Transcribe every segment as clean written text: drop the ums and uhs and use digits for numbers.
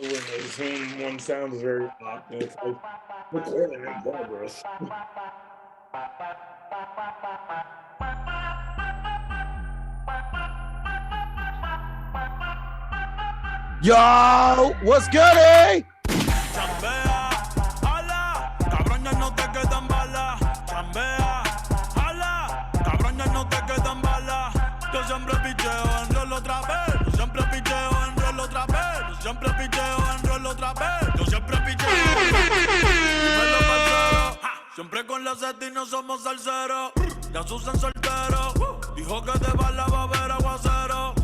when one sound is very loud, and it's like recording in progress. Yo, what's good, eh? Chambea, ala, cabrón ya no te quedan balas. Chambea, ala, cabrón ya no te quedan balas. Yo siempre picheo en rol otra vez. Yo siempre picheo en rol otra vez. Yo siempre picheo en rol otra vez. Yo siempre picheo. Dímelo, parcero. Siempre con la seta y no somos salseros. Ya Susan soltero. Dijo que de bala va a haber aguacero.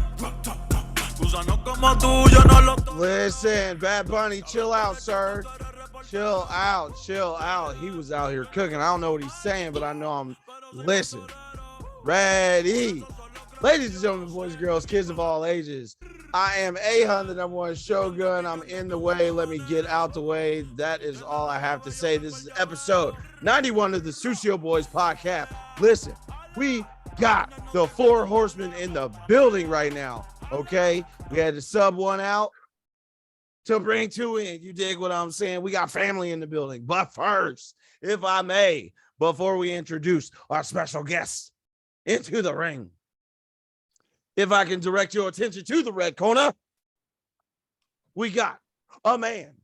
Listen, Bad Bunny, chill out, sir. Chill out. He was out here cooking. I don't know what he's saying, but I know I'm listening. Ready. Ladies and gentlemen, boys and girls, kids of all ages, I am A-Hun, the #1 Shogun. I'm in the way. Let me get out the way. That is all I have to say. This is episode 91 of the Sucio Boyz podcast. Listen, we got the 4 horsemen in the building right now. Okay, we had to sub one out to bring 2 in. You dig what I'm saying? We got family in the building. But first, if I may, before we introduce our special guests into the ring, if I can direct your attention to the red corner, we got a man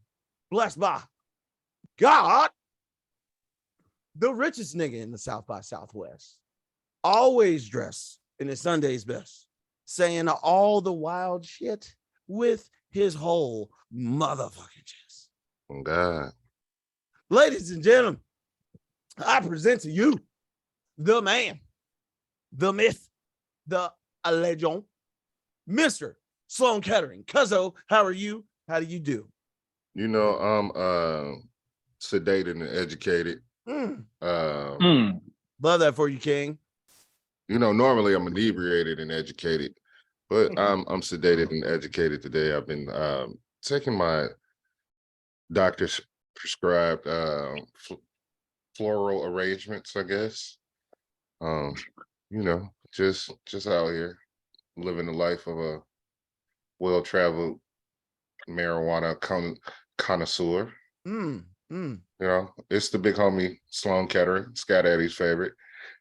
blessed by God, the richest nigga in the South by Southwest, always dressed in his Sunday's best, saying all the wild shit with his whole motherfucking chest. Oh, God. Ladies and gentlemen, I present to you the man, the myth, the legend, Mr. Sloan Kettering. Cuzzo, how are you? How do you do? You know, I'm sedated and educated. Love that for you, King. You know, normally I'm inebriated and educated, but I'm sedated and educated today. I've been taking my doctor's prescribed floral arrangements, I guess. You know, just out here living the life of a well-traveled marijuana connoisseur. You know, it's the big homie Sloan Kettering, Scott Eddie's favorite,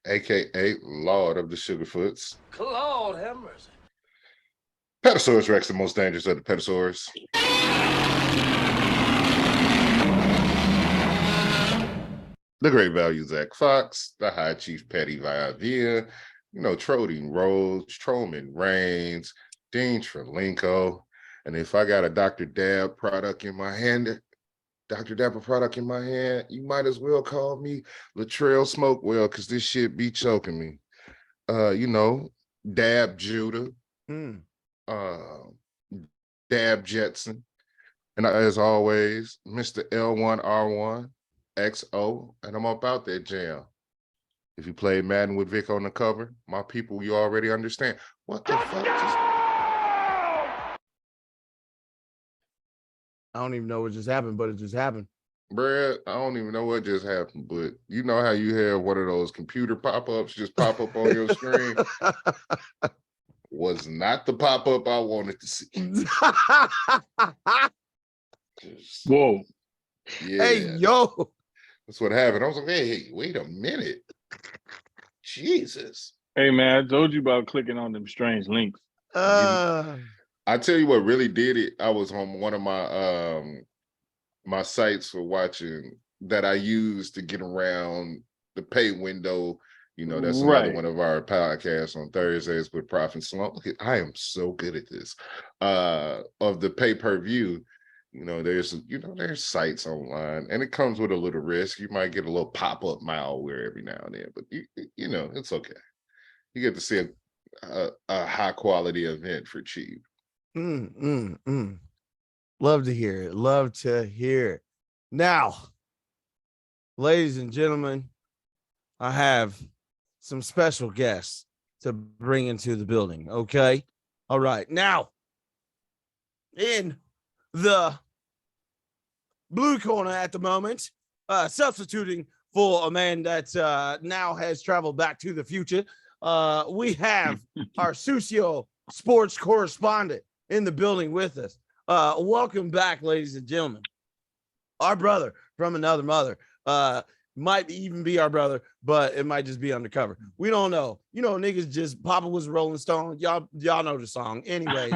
aka Lord of the Sugarfoots. Lord have mercy. Petasaurus Rex, the most dangerous of the Petasaurs. The great value Zach Fox, the High Chief Petty Via, you know, Trodian Rhodes, Troman Reigns, Dean Trelinko. And if I got a Dr. Dab product in my hand, you might as well call me Latrell Smokewell, because this shit be choking me. You know, Dab Judah, Dab Jetson, and as always, Mr. L1R1 XO, and I'm about that jam. If you played Madden with Vic on the cover, my people, you already understand. What the fuck? I don't even know what just happened, but it just happened. Brad, I don't even know what just happened, but you know how you have one of those computer pop-ups just pop up on your screen? Was not the pop-up I wanted to see. Whoa. Yeah. Hey, yo. That's what happened. I was like, hey, wait a minute. Jesus. Hey, man, I told you about clicking on them strange links. I tell you what really did it. I was on one of my my sites for watching that I use to get around the pay window. You know, that's another one of our podcasts on Thursdays with Prophet Sloan. I am so good at this. Of the pay-per-view, you know, there's sites online, and it comes with a little risk. You might get a little pop-up malware every now and then, but you know, it's okay. You get to see a high-quality event for cheap. Love to hear it. Love to hear it. Now, ladies and gentlemen, I have some special guests to bring into the building. Okay. All right. Now, in the blue corner at the moment, substituting for a man that now has traveled back to the future, we have our Sucio sports correspondent in the building with us. Welcome back, ladies and gentlemen. Our brother from another mother. Might even be our brother, but it might just be undercover. We don't know. You know, niggas just Papa was a Rolling Stone. Y'all know the song. Anyways,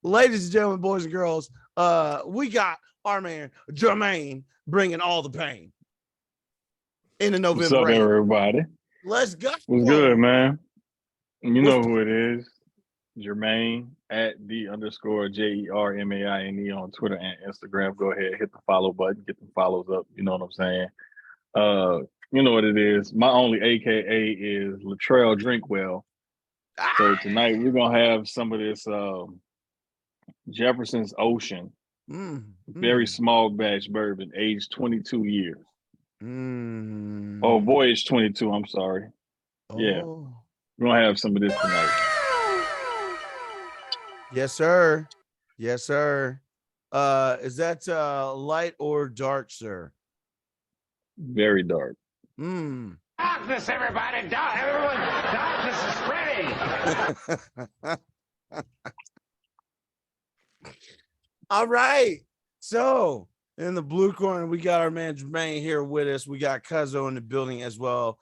ladies and gentlemen, boys and girls, we got our man J.MAINE bringing all the pain in the November. What's up, rain. everybody? Let's go. What's good, man? You know who it is. J.MAINE at @the_JERMAINE on Twitter and Instagram. Go ahead, hit the follow button, get the follows up. You know what I'm saying? You know what it is. My only AKA is Latrell Drinkwell. So tonight we're gonna have some of this Jefferson's Ocean, very small batch bourbon, aged 22 years. Oh, voyage 22. I'm sorry. Yeah, we're gonna have some of this tonight. Yes, sir. Yes, sir. Is that light or dark, sir? Very dark. Darkness, everybody! Everyone, darkness is spreading. All right. So in the blue corner, we got our man J.MAINE here with us. We got Cuzzo in the building as well.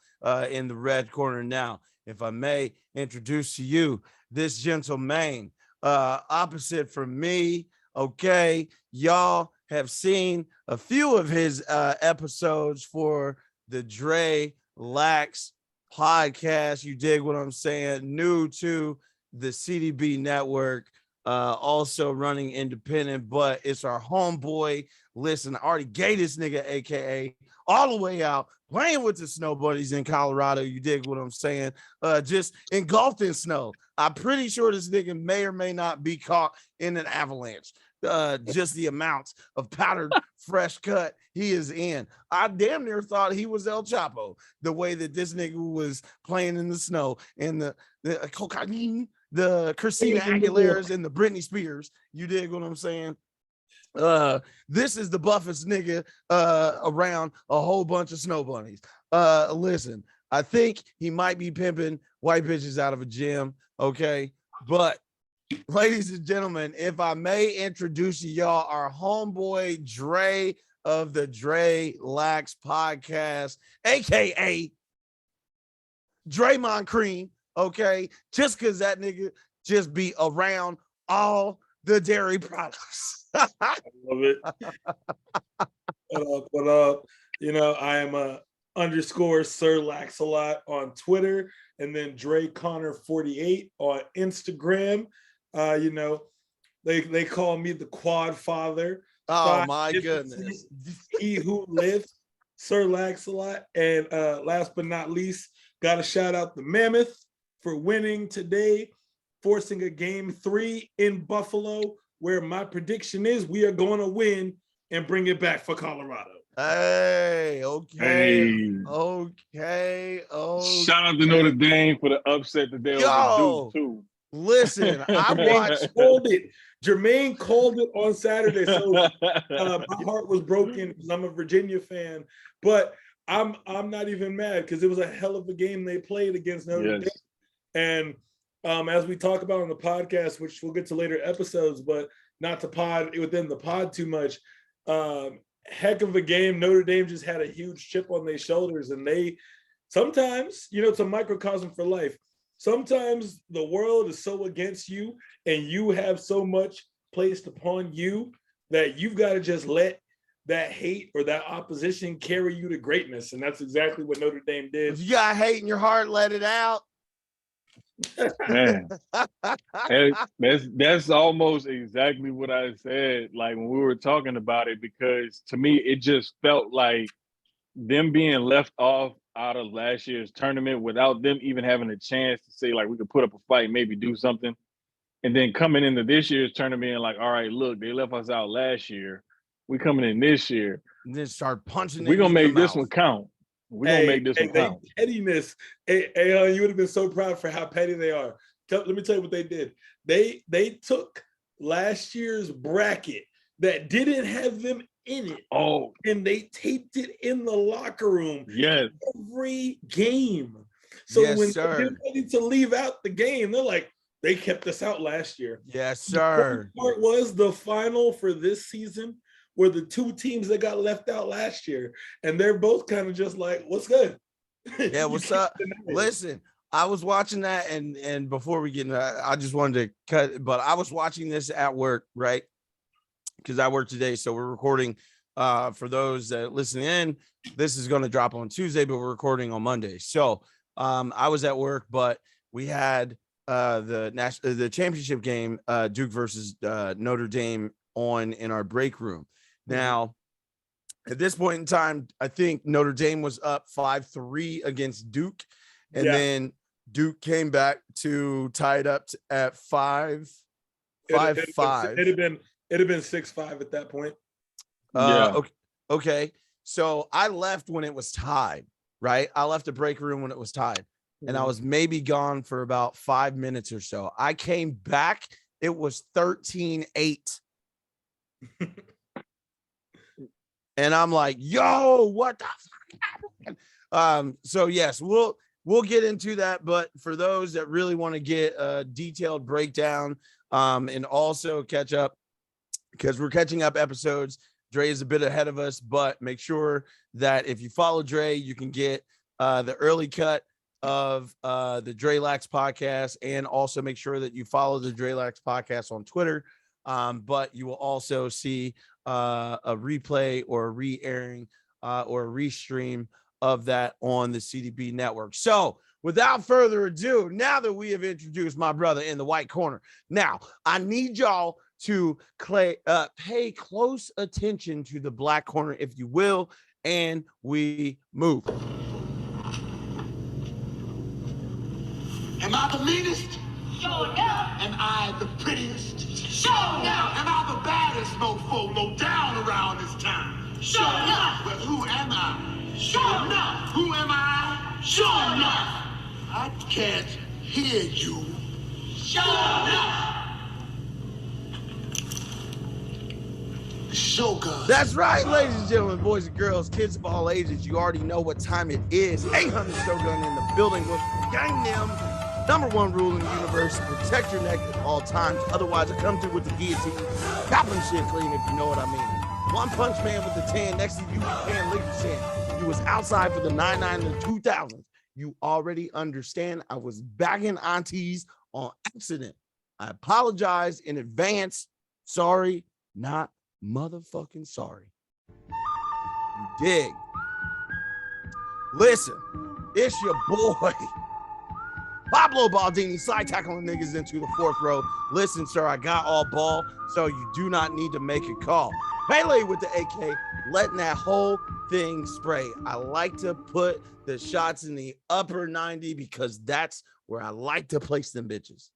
In the red corner now, if I may introduce to you this gentleman, opposite from me. Okay, y'all have seen a few of his episodes for the Dre Lax podcast. You dig what I'm saying? New to the C.D.B. network, also running independent, but it's our homeboy. Listen, I already gave this nigga AKA all the way out playing with the snow bunnies in Colorado. You dig what I'm saying? Just engulfed in snow. I'm pretty sure this nigga may or may not be caught in an avalanche. Just the amounts of powdered fresh cut he is in. I damn near thought he was El Chapo, the way that this nigga was playing in the snow and the cocaine, the Christina Aguilera's and the Britney Spears. You dig what I'm saying? This is the buffest nigga around a whole bunch of snow bunnies. Listen, I think he might be pimping white bitches out of a gym, okay? But ladies and gentlemen, if I may introduce to y'all our homeboy Dre of the Dre Lax podcast, aka Draymond Cream, okay? Just because that nigga just be around all the dairy products. I love it. What up? You know, I am a _ Sir Lax-a-lot on Twitter, and then Dre Connor 48 on Instagram. You know, they call me the Quad Father. Oh my goodness. He who lives, Sir Lax-a-lot. And last but not least, gotta shout out the Mammoth for winning today, forcing a game 3 in Buffalo, where my prediction is we are going to win and bring it back for Colorado. Hey, okay. Shout out to Notre Dame for the upset that they over Duke too. Listen, I watched. J.MAINE called it on Saturday, so my heart was broken because I'm a Virginia fan. But I'm not even mad because it was a hell of a game they played against Notre Dame. And as we talk about on the podcast, which we'll get to later episodes, but not to pod within the pod too much, heck of a game. Notre Dame just had a huge chip on their shoulders, and they sometimes, you know, it's a microcosm for life. Sometimes the world is so against you and you have so much placed upon you that you've got to just let that hate or that opposition carry you to greatness. And that's exactly what Notre Dame did. If you got hate in your heart, let it out. Man, that's almost exactly what I said, like when we were talking about it, because to me it just felt like them being left off out of last year's tournament without them even having a chance to say, like, we could put up a fight, maybe do something, and then coming into this year's tournament and like, all right, look, they left us out last year, we coming in this year and then start punching. We're gonna make this one count. We're gonna make this one count. Pettiness. You would have been so proud for how petty they are. Let me tell you what they did. They took last year's bracket that didn't have them in it. Oh, and they taped it in the locker room. Yes. Every game. So when they're ready to leave out the game, they're like, They kept us out last year. Yes, sir. The part was the final for this season were the two teams that got left out last year, and they're both kind of just like, "What's good?" Yeah, what's up? Listen, I was watching that, and before we get into that, I just wanted to cut, but I was watching this at work, right? Because I work today, so we're recording. For those that listening in, this is going to drop on Tuesday, but we're recording on Monday. So I was at work, but we had the championship game, Duke versus Notre Dame, on in our break room. Now, at this point in time, I think Notre Dame was up 5-3 against Duke, and then Duke came back to tie it up at 5-5. It'd have been 6-5 at that point. Okay. So I left when it was tied, right? I left the break room when it was tied, and I was maybe gone for about 5 minutes or so. I came back, it was 13-8. And I'm like, yo, what the fuck happened? So yes, we'll get into that, but for those that really want to get a detailed breakdown, and also catch up, because we're catching up episodes. Dre is a bit ahead of us, but make sure that if you follow Dre, you can get the early cut of the Dre Lax podcast, and also make sure that you follow the Dre Lax podcast on Twitter. But you will also see a replay or a re-airing or a restream of that on the CDB network. So without further ado, now that we have introduced my brother in the white corner, now I need y'all to pay close attention to the black corner, if you will, and we move. Am I the meanest? Sure enough. Am I the prettiest? Sure enough. Am I the baddest mofo low down around this town? Sure enough. Well, who am I? Sure enough. Who am I? Sure enough. I can't hear you. Sure enough. Shogun. That's right, ladies and gentlemen, boys and girls, kids of all ages. You already know what time it is. 800 Shogun in the building with gang them. Number one rule in the universe: protect your neck at all times. Otherwise, I come through with the guillotine, chopping shit clean, if you know what I mean. One Punch Man with the tan next to you, can lick your sand. You was outside for the 99 and the 2000s. You already understand. I was bagging aunties on accident. I apologize in advance. Sorry, not motherfucking sorry. You dig? Listen, it's your boy Pablo Baldini, side tackling niggas into the fourth row. Listen, sir, I got all ball, so you do not need to make a call. Pele with the AK, letting that whole thing spray. I like to put the shots in the upper 90 because that's where I like to place them bitches.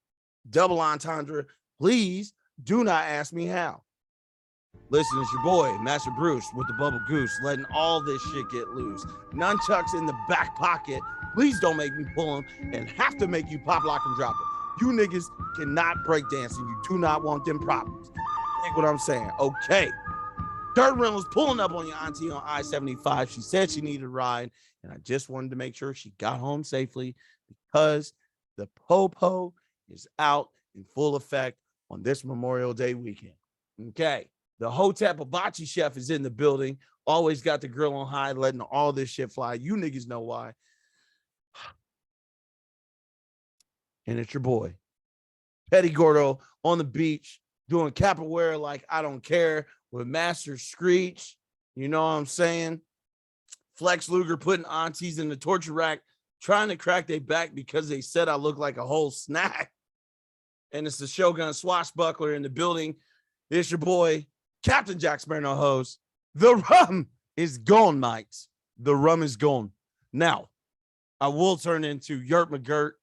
Double entendre, please do not ask me how. Listen, it's your boy, Master Bruce, with the Bubble Goose, letting all this shit get loose. Nunchucks in the back pocket. Please don't make me pull them and have to make you pop, lock, and drop it. You niggas cannot break dance, and you do not want them problems. Think what I'm saying? Okay. Dirt Reynolds pulling up on your auntie on I-75. She said she needed a ride, and I just wanted to make sure she got home safely because the po-po is out in full effect on this Memorial Day weekend. Okay. The Hotep Hibachi chef is in the building. Always got the grill on high, letting all this shit fly. You niggas know why. And it's your boy, Petty Gordo, on the beach, doing capoeira like I don't care with Master Screech. You know what I'm saying? Flex Luger putting aunties in the torture rack, trying to crack their back because they said I look like a whole snack. And it's the Shogun Swashbuckler in the building. It's your boy, Captain Jack Sparrow host. The rum is gone, mates. The rum is gone. Now, I will turn into Yurt McGirt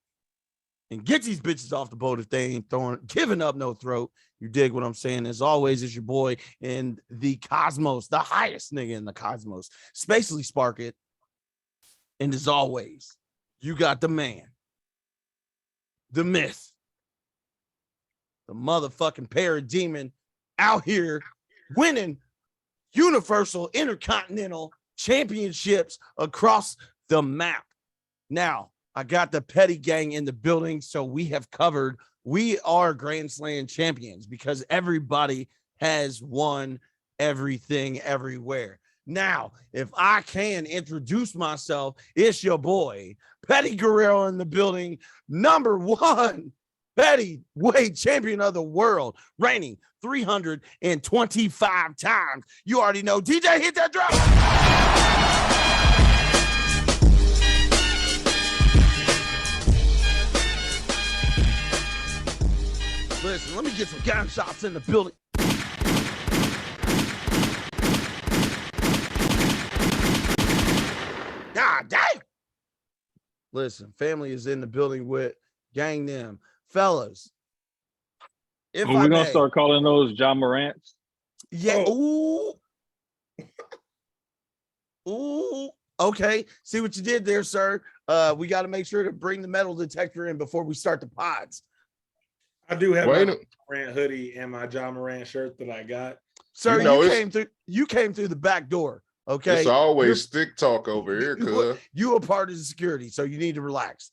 and get these bitches off the boat if they ain't giving up no throat. You dig what I'm saying? As always, it's your boy in the cosmos, the highest nigga in the cosmos, Spacely Spark It. And as always, you got the man, the myth, the motherfucking parademon out here winning universal intercontinental championships across the map. Now, I got the Petty Gang in the building. So we have covered, we are Grand Slam champions because everybody has won everything everywhere. Now, if I can introduce myself, it's your boy, Petty Guerrero in the building, #1 Petty weight champion of the world, reigning 325 times. You already know. DJ, hit that drop. Listen, let me get some gunshots in the building. God dang. Listen, family is in the building with gang them. Fellas, if Are I we gonna may, start calling those John Morants? yeah, ooh, okay. See what you did there, sir. We got to make sure to bring the metal detector in before we start the pods. I do have Wait my a- Morant hoodie and my John Morant shirt that I got. Sir, You know, you it's- came through the back door. Okay. It's always stick talk over here, cuz. You are part of the security, so you need to relax.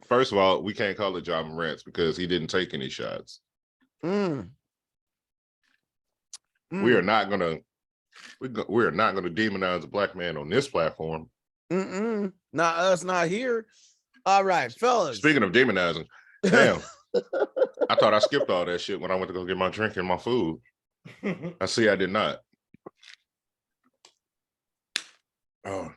First of all, we can't call it John Morant's because he didn't take any shots. We are not gonna demonize a black man on this platform. Not us, not here. All right, fellas. Speaking of demonizing, damn, I thought I skipped all that shit when I went to go get my drink and my food. I see I did not. Oh,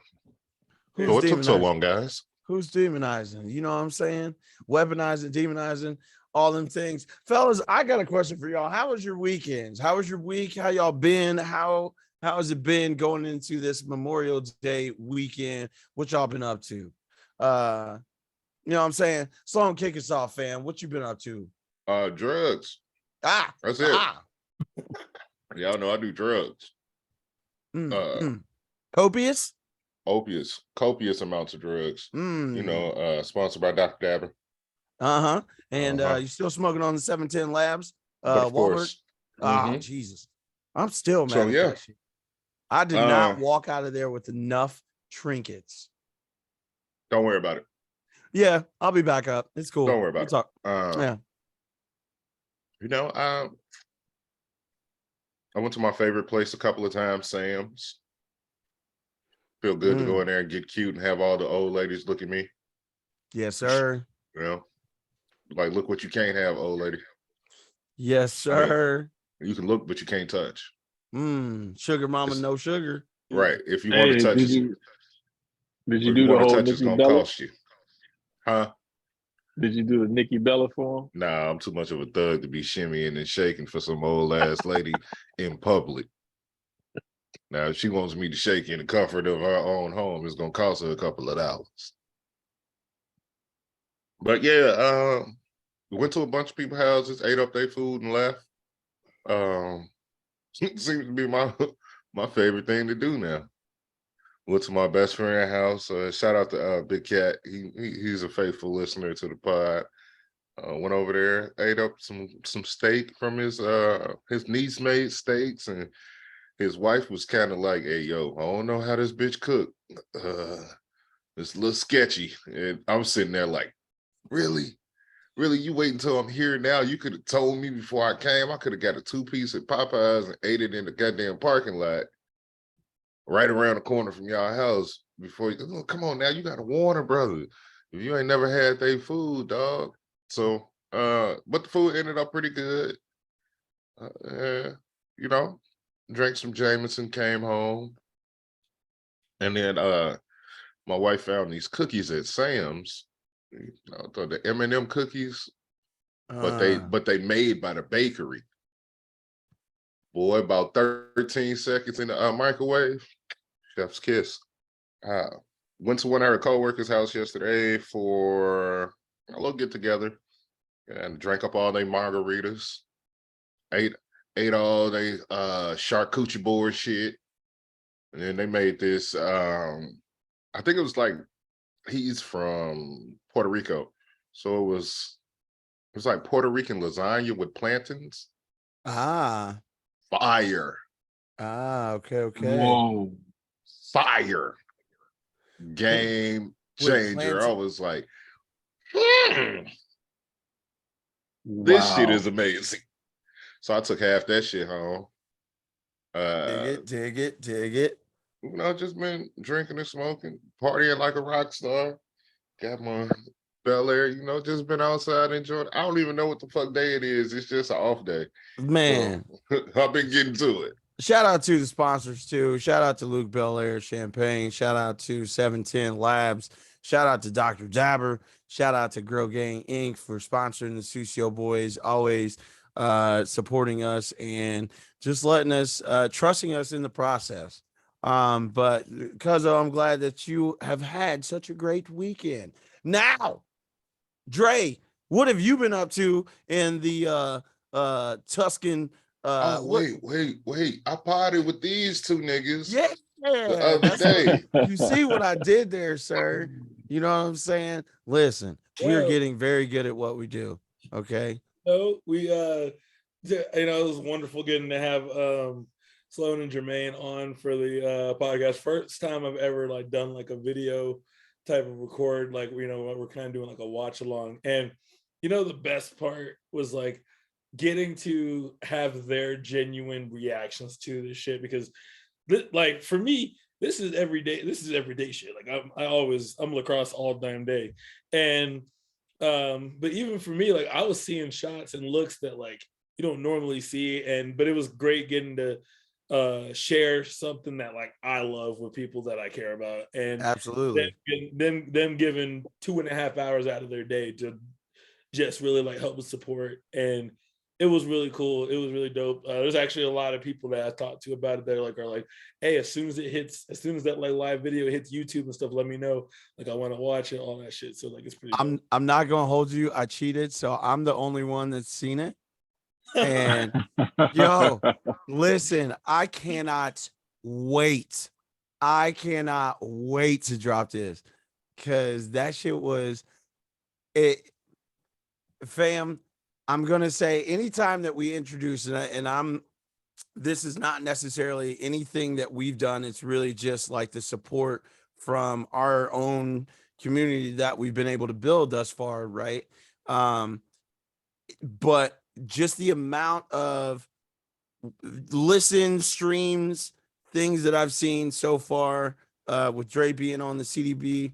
Who's so it took so demonizing? long, guys. Who's demonizing? You know what I'm saying? Weaponizing, demonizing, all them things. Fellas, I got a question for y'all. How was your weekends? How was your week? How y'all been? How has it been going into this Memorial Day weekend? What y'all been up to? You know what I'm saying? Sloan, kick us off, fam. What you been up to? Drugs. That's it. Y'all know I do drugs. Copious? Copious amounts of drugs. You know, sponsored by Dr. Dabber. And you still smoking on the 710 Labs? But of Wahlberg? course. Oh, Jesus. I'm still mad So, at yeah. that shit. I did not walk out of there with enough trinkets. Don't worry about it. Yeah, I'll be back up. It's cool. Don't worry about it. Talk. Yeah. You know, I went to my favorite place a couple of times, Sam's. Feel good to go in there and get cute and have all the old ladies look at me. Yes, sir. You know, like, look what you can't have, old lady. Yes, sir. You can look, but you can't touch. Sugar mama, no sugar. Right. If you want to touch, did you do the whole it's Nikki gonna Bella? cost you. Huh? Did you do the Nikki Bella for him? Nah, I'm too much of a thug to be shimmying and shaking for some old ass lady in public. Now, if she wants me to shake in the comfort of her own home, it's gonna cost her a couple of dollars. But yeah, we went to a bunch of people's houses, ate up their food, and left. Seems to be my favorite thing to do now. Went to my best friend's house. Shout out to Big Cat. He's a faithful listener to the pod. Went over there, ate up some steak from his niece made steaks, and his wife was kind of like, "Hey, yo, I don't know how this bitch cook. It's a little sketchy." And I'm sitting there like, "Really? Really? You wait until I'm here now? You could have told me before I came. I could have got a 2-piece at Popeyes and ate it in the goddamn parking lot right around the corner from y'all house before you, oh, come on now, you got to warn her, brother. If you ain't never had their food, dog." So, but the food ended up pretty good. You know, drank some Jameson, came home. And then my wife found these cookies at Sam's. The M&M cookies, but they made by the bakery. Boy, about 13 seconds in the microwave, chef's kiss. Went to one of her coworkers' house yesterday for a little get together and drank up all their margaritas. Ate all they charcuterie board shit, and then they made this. I think it was like, he's from Puerto Rico, so it was like Puerto Rican lasagna with plantains. Fire. Okay. Whoa. Fire. Game changer. I was like, this shit is amazing. So I took half that shit home. Dig it. You know, just been drinking and smoking, partying like a rock star. Got my Bel Air, you know, just been outside enjoying. I don't even know what the fuck day it is. It's just an off day. Man. So, I've been getting to it. Shout out to the sponsors too. Shout out to Luke Belair Champagne. Shout out to 710 Labs. Shout out to Dr. Dabber. Shout out to Grill Gang Inc. for sponsoring the Sucio Boyz, always supporting us and just letting us, trusting us in the process. But Cuzzo, I'm glad that you have had such a great weekend. Now, Dre, what have you been up to in the Tuscan? Wait. I partied with these two niggas. Yeah, the other day. You see what I did there, sir? You know what I'm saying? Listen, we're getting very good at what we do. Okay. So we it was wonderful getting to have Sloan and Jermaine on for the podcast. First time I've ever like done like a video type of record, like we're kind of doing like a watch along. And the best part was like getting to have their genuine reactions to this shit, because like for me, this is everyday shit. Like I'm lacrosse all damn day. And but even for me, like I was seeing shots and looks that like you don't normally see, but it was great getting to share something that like I love with people that I care about. And absolutely them giving 2.5 hours out of their day to just really like help with support. And it was really cool. It was really dope. There's actually a lot of people that I talked to about it that are like, hey, as soon as that like live video hits YouTube and stuff, let me know. Like I want to watch it, all that shit. So like it's pretty dope. I'm not gonna hold you. I cheated, so I'm the only one that's seen it. And yo, listen, I cannot wait. To drop this, because that shit was it. Fam, I'm gonna say anytime that we introduce this is not necessarily anything that we've done. It's really just like the support from our own community that we've been able to build thus far, right? But just the amount of listens, streams, things that I've seen so far, with Dre being on the C.D.B.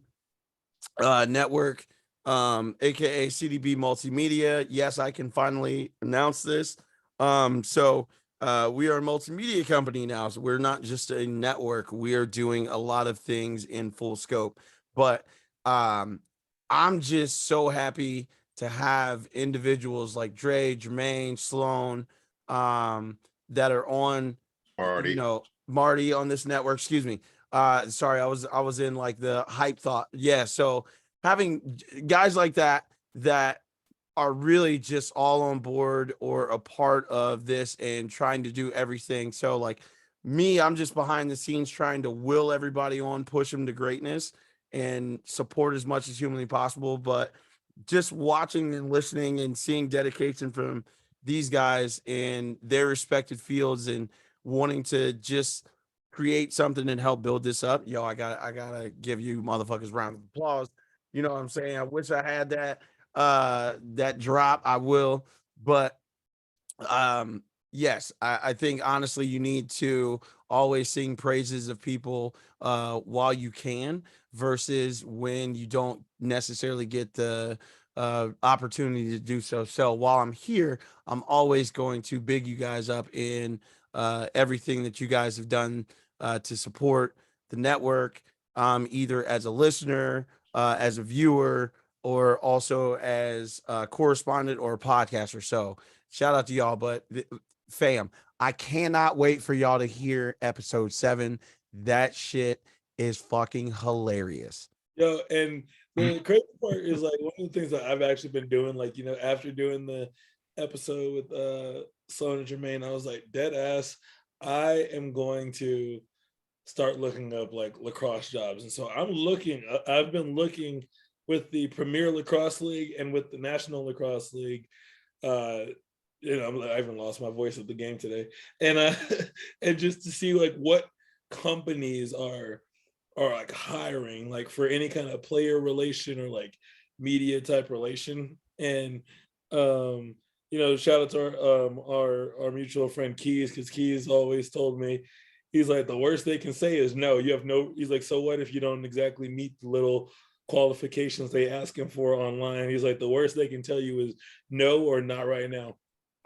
network, aka C.D.B. Multimedia. Yes, I can finally announce this. So we are a multimedia company now. So we're not just a network. We are doing a lot of things in full scope. But I'm just so happy to have individuals like Dre, Jermaine, Sloan, that are on Marty on this network. Excuse me. Sorry, I was in like the hype thought. Yeah. So having guys like that are really just all on board or a part of this and trying to do everything. So like me, I'm just behind the scenes trying to will everybody on, push them to greatness and support as much as humanly possible. But just watching and listening and seeing dedication from these guys in their respective fields and wanting to just create something and help build this up. Yo, I gotta give you motherfuckers round of applause. You know what I'm saying? I wish I had that drop. I will, but yes, I think honestly you need to always sing praises of people while you can, versus when you don't necessarily get the opportunity to do so. So while I'm here, I'm always going to big you guys up in everything that you guys have done to support the network, either as a listener, as a viewer, or also as a correspondent or a podcaster. So shout out to y'all. But fam, I cannot wait for y'all to hear episode 7. That shit is fucking hilarious. Yo, and the crazy part is like one of the things that I've actually been doing, like, after doing the episode with Sloan and Jermaine, I was like, dead ass, I am going to start looking up like lacrosse jobs. And so I've been looking with the Premier Lacrosse League and with the National Lacrosse League. I even lost my voice at the game today. And and just to see like what companies are are like hiring like for any kind of player relation or like media type relation. And you know, shout out to our mutual friend Keys, because Keys always told me, he's like, the worst they can say is no. You have no. He's like, so what if you don't exactly meet the little qualifications they ask him for online? He's like, the worst they can tell you is no or not right now.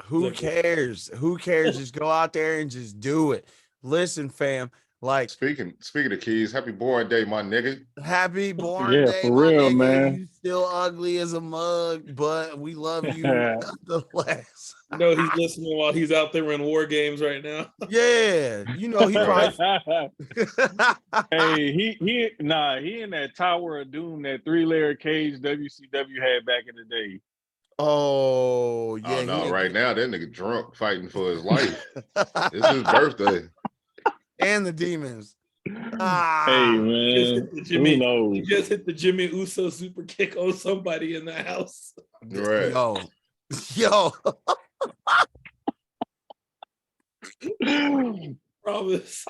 Who cares? Who cares? Just go out there and just do it. Listen, fam. Like speaking of Keys, happy born day, my nigga. Happy born Yeah, day, for my real, nigga. man. You still ugly as a mug, but we love you nonetheless. You know, he's listening while he's out there in war games right now. Yeah, you know he probably. Hey, he in that Tower of Doom, that 3-layer cage WCW had back in the day. Oh yeah. Oh no, right now that nigga drunk fighting for his life. It's his birthday. And the demons. Hey man, Jimmy, who knows? he just hit the Jimmy Uso super kick on somebody in the house. Right. Yo. Promise.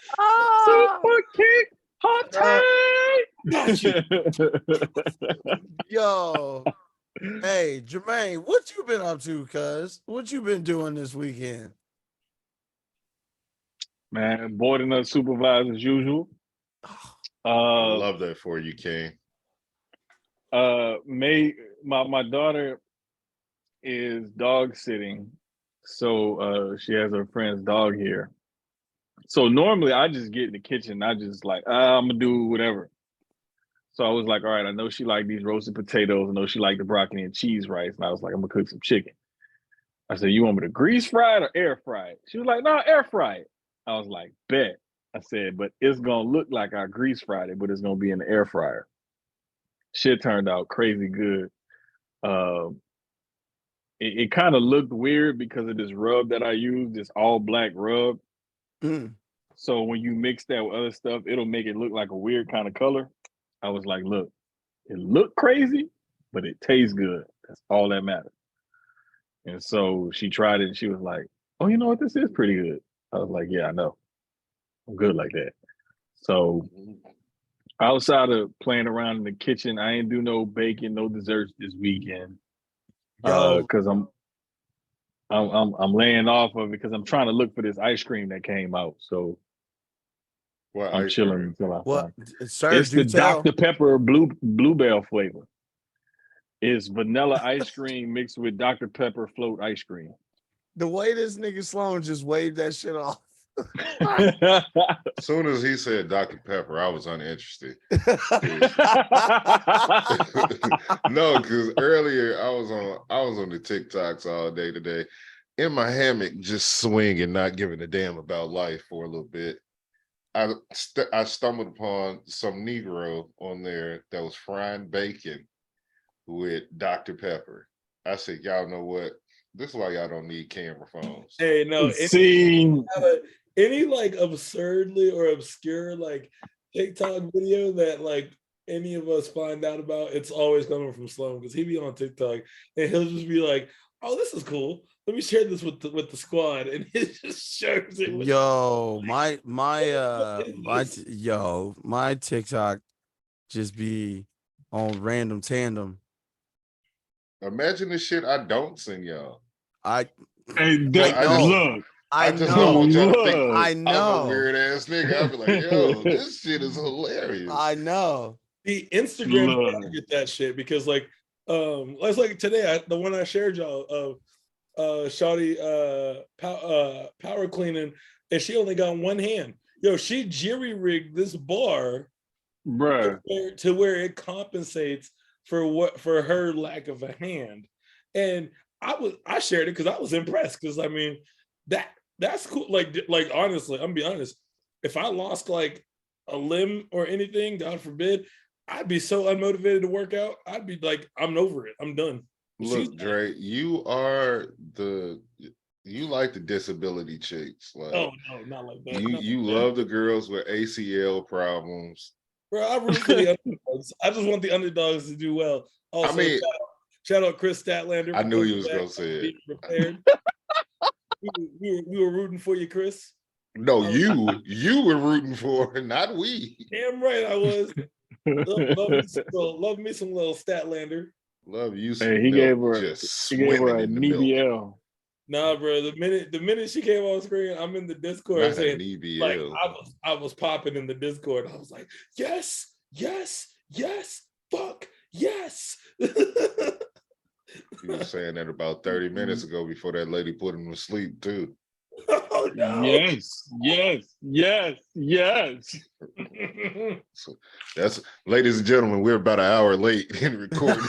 Super kick, hot take. Yo. Hey, Jermaine, what you been up to, cuz? What you been doing this weekend? Man, boarding up supervised as usual. I love that for you, King. My daughter is dog sitting, so she has her friend's dog here. So normally I just get in the kitchen, I just like, I'm gonna do whatever. So I was like, all right, I know she like these roasted potatoes, I know she like the broccoli and cheese rice, and I was like, I'm gonna cook some chicken. I said, you want me to grease fry it or air fry it? She was like, no, air fry it. I was like, bet. I said, but it's gonna look like I grease fried it, but it's gonna be in the air fryer. Shit turned out crazy good. It kind of looked weird because of this rub that I used, this all black rub. So when you mix that with other stuff, it'll make it look like a weird kind of color. I was like, look, it looked crazy, but it tastes good. That's all that matters. And so she tried it and she was like, oh, you know what? This is pretty good. I was like, yeah, I know. I'm good like that. So outside of playing around in the kitchen, I ain't do no baking, no desserts this weekend. Because I'm laying off of it because I'm trying to look for this ice cream that came out. So I'm chilling until I find it. Sir, it's the Dr. Pepper bluebell flavor. It's vanilla ice cream mixed with Dr. Pepper float ice cream. The way this nigga Sloan just waved that shit off. As soon as he said Dr. Pepper, I was uninterested. No, because earlier I was on the TikToks all day today, in my hammock, just swinging, not giving a damn about life for a little bit. I stumbled upon some Negro on there that was frying bacon with Dr. Pepper. I said, y'all know what? This is why y'all don't need camera phones. Hey, no, any like absurdly or obscure like TikTok video that like any of us find out about, it's always coming from Sloan, because he be on TikTok and he'll just be like, oh, this is cool. Let me share this with the squad, and he just shares it. Yo, my TikTok just be on random tandem. Imagine the shit I don't send y'all. I know. I just don't want y'all to think I know. I'm a weird ass nigga. I'll be like, yo, this shit is hilarious. I know. The Instagram get that shit because like it's like today, the one I shared y'all of Shawty power cleaning, and she only got one hand. Yo, she jerry-rigged this bar, bruh, to where it compensates for her lack of a hand. And I shared it because I was impressed, because I mean that's cool. Like honestly, I'm gonna be honest. If I lost like a limb or anything, God forbid, I'd be so unmotivated to work out. I'd be like, I'm over it. I'm done. Look, Dre, you like the disability chicks. Like, oh no, not like that. You love the girls with ACL problems. Bro, I root for the underdogs. I just want the underdogs to do well. Also, I mean, shout out Chris Statlander. I knew he was gonna say it. We were rooting for you, Chris. No, you were rooting for her, not we. Damn right I was. Love me some little Statlander. Love you some Hey, he milk, gave her just he gave her swimming a in the milk. NBL. Nah, bro. The minute she came on screen, I'm in the Discord Not saying, an like, EBL. I was popping in the Discord. I was like, yes, fuck, yes. He was saying that about 30 minutes ago before that lady put him to sleep too. Oh no. Yes. So that's, ladies and gentlemen, we're about an hour late in recording.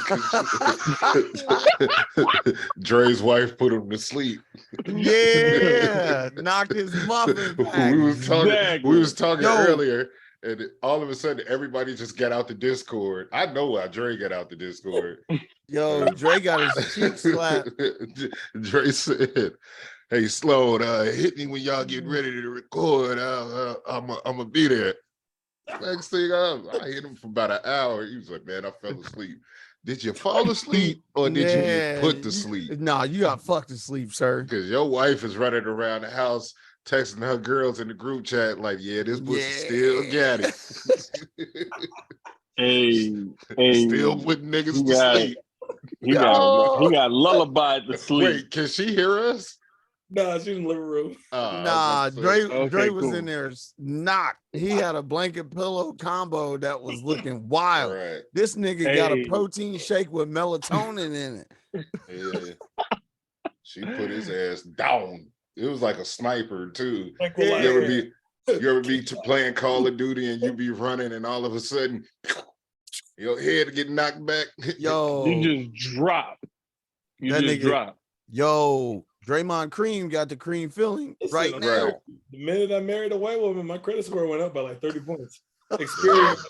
Dre's wife put him to sleep. Yeah, knocked his muffin back. We was talking earlier, and all of a sudden everybody just got out the Discord. I know why Dre got out the Discord. Yo, Dre got his cheek slapped. Dre said, "Hey, Sloan, hit me when y'all get ready to record. I'm gonna be there." Next thing I hit him for about an hour. He was like, "Man, I fell asleep." Did you fall asleep or did you get put to sleep? Nah, you got fucked to sleep, sir. Because your wife is running around the house texting her girls in the group chat like, "Yeah, this pussy still got it." Still putting niggas to sleep. He got lullabied to sleep. Wait, can she hear us? Nah, she's in the living room. Nah, Dre was cool. in there knocked. He had a blanket pillow combo that was looking wild. Right. This nigga got a protein shake with melatonin in it. Yeah. She put his ass down. It was like a sniper too. Like, You ever be playing Call of Duty and you be running and all of a sudden your head get knocked back? Yo, you just drop. Drop. Yo, Draymond Cream got the cream feeling right now. Right. The minute I married a white woman, my credit score went up by like 30 points. Experience